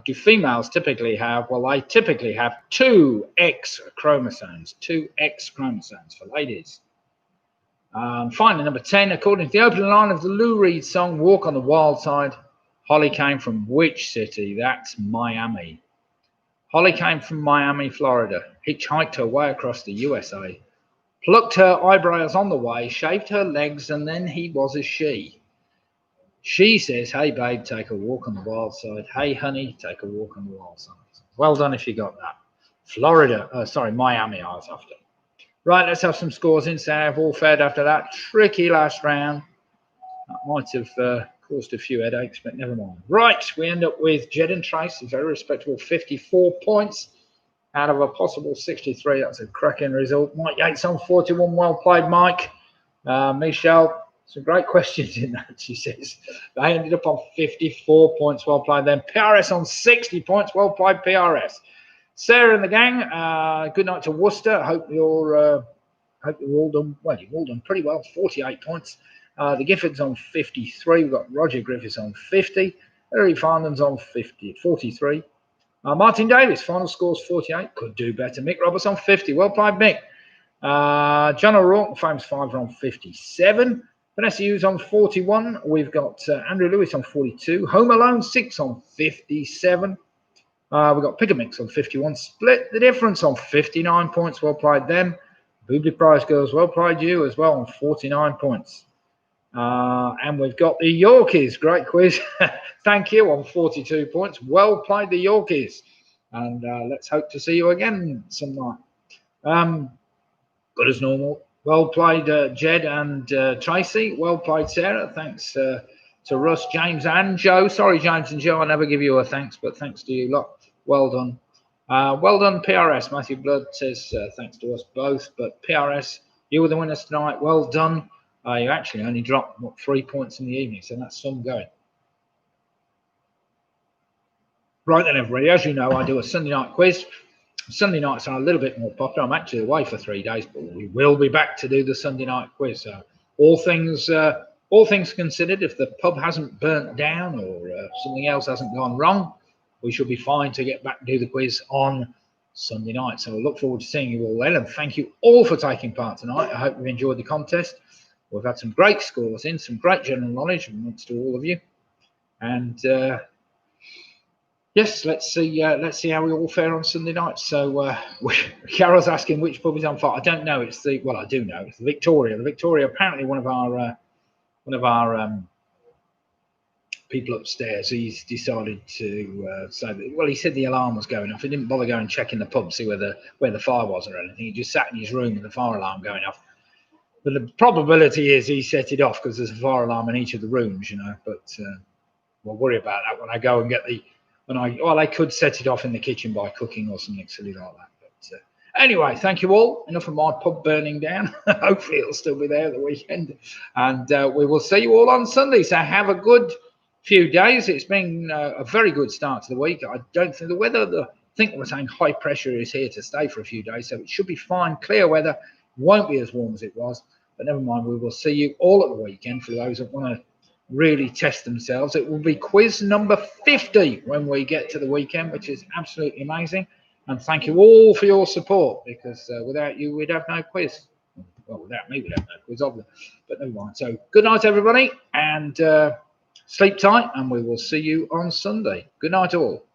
do females typically have? Well, they typically have 2 X chromosomes. 2 X chromosomes for ladies. Finally, number 10, according to the opening line of the Lou Reed song Walk on the Wild Side, Holly came from which city? That's Miami. Holly came from Miami, Florida, hitchhiked her way across the USA, plucked her eyebrows on the way, shaved her legs, and then he was a she. She says, hey, babe, take a walk on the wild side. Hey, honey, take a walk on the wild side. Well done if you got that. Miami I was after. Right, let's have some scores in. So I've all fared after that tricky last round. That might have caused a few headaches, but never mind. Right, we end up with Jed and Trace, a very respectable 54 points out of a possible 63. That's a cracking result. Mike Yates on 41. Well played, Mike. Michelle, some great questions in that, she says. They ended up on 54 points. Well played then. PRS on 60 points. Well played, PRS. Sarah and the gang, good night to Worcester. Hope you're all done. Well, you've all done pretty well. 48 points. The Giffords on 53. We've got Roger Griffiths on 50. Larry Farnham's on 43. Martin Davis, final score's 48. Could do better. Mick Roberts on 50. Well played, Mick. John O'Rourke, famous fiver, on 57. Vanessa Hughes on 41. We've got Andrew Lewis on 42. Home Alone 6 on 57. We've got Pickamix on 51. Split the difference on 59 points. Well played them. Boobly Prize Girls, well played you as well on 49 points. And we've got the Yorkies. Great quiz. Thank you on 42 points. Well played the Yorkies. And let's hope to see you again some night. Good as normal. Well played, Jed and Tracy. Well played, Sarah. Thanks to Russ, James, and Joe. Sorry, James and Joe, I never give you a thanks, but thanks to you lot. Well done. Well done, PRS. Matthew Blood says thanks to us both, but PRS, you were the winners tonight. Well done. You actually only dropped 3 points in the evening, so that's some going. Right then, everybody, as you know, I do a Sunday night quiz. Sunday nights are a little bit more popular. I'm actually away for 3 days, but we will be back to do the Sunday night quiz. So all things considered, if the pub hasn't burnt down or something else hasn't gone wrong, we should be fine to get back and do the quiz on Sunday night. So I look forward to seeing you all then, and thank you all for taking part tonight. I hope you've enjoyed the contest. We've had some great scores in, some great general knowledge amongst all of you, and yes, let's see how we all fare on Sunday night. So Carol's asking which pub is on fire. I don't know. It's the I do know. It's the Victoria. The Victoria. Apparently, one of our people upstairs. He's decided to say that. Well, he said the alarm was going off. He didn't bother going and checking the pub, see where the fire was or anything. He just sat in his room with the fire alarm going off. But the probability is he set it off because there's a fire alarm in each of the rooms, you know. But we'll worry about that when I go and get the. I could set it off in the kitchen by cooking or something silly like that. But anyway, thank you all. Enough of my pub burning down. Hopefully it'll still be there at the weekend. And we will see you all on Sunday. So have a good few days. It's been a very good start to the week. I don't think the weather, I think we're saying high pressure is here to stay for a few days. So it should be fine. Clear weather. Won't be as warm as it was. But never mind. We will see you all at the weekend for those that want to really test themselves. It will be quiz number 50 when we get to the weekend, which is absolutely amazing. And thank you all for your support, because without you, we'd have no quiz. Well, without me, we'd have no quiz, obviously. But never mind. So good night, everybody, and sleep tight, and we will see you on Sunday. Good night, all.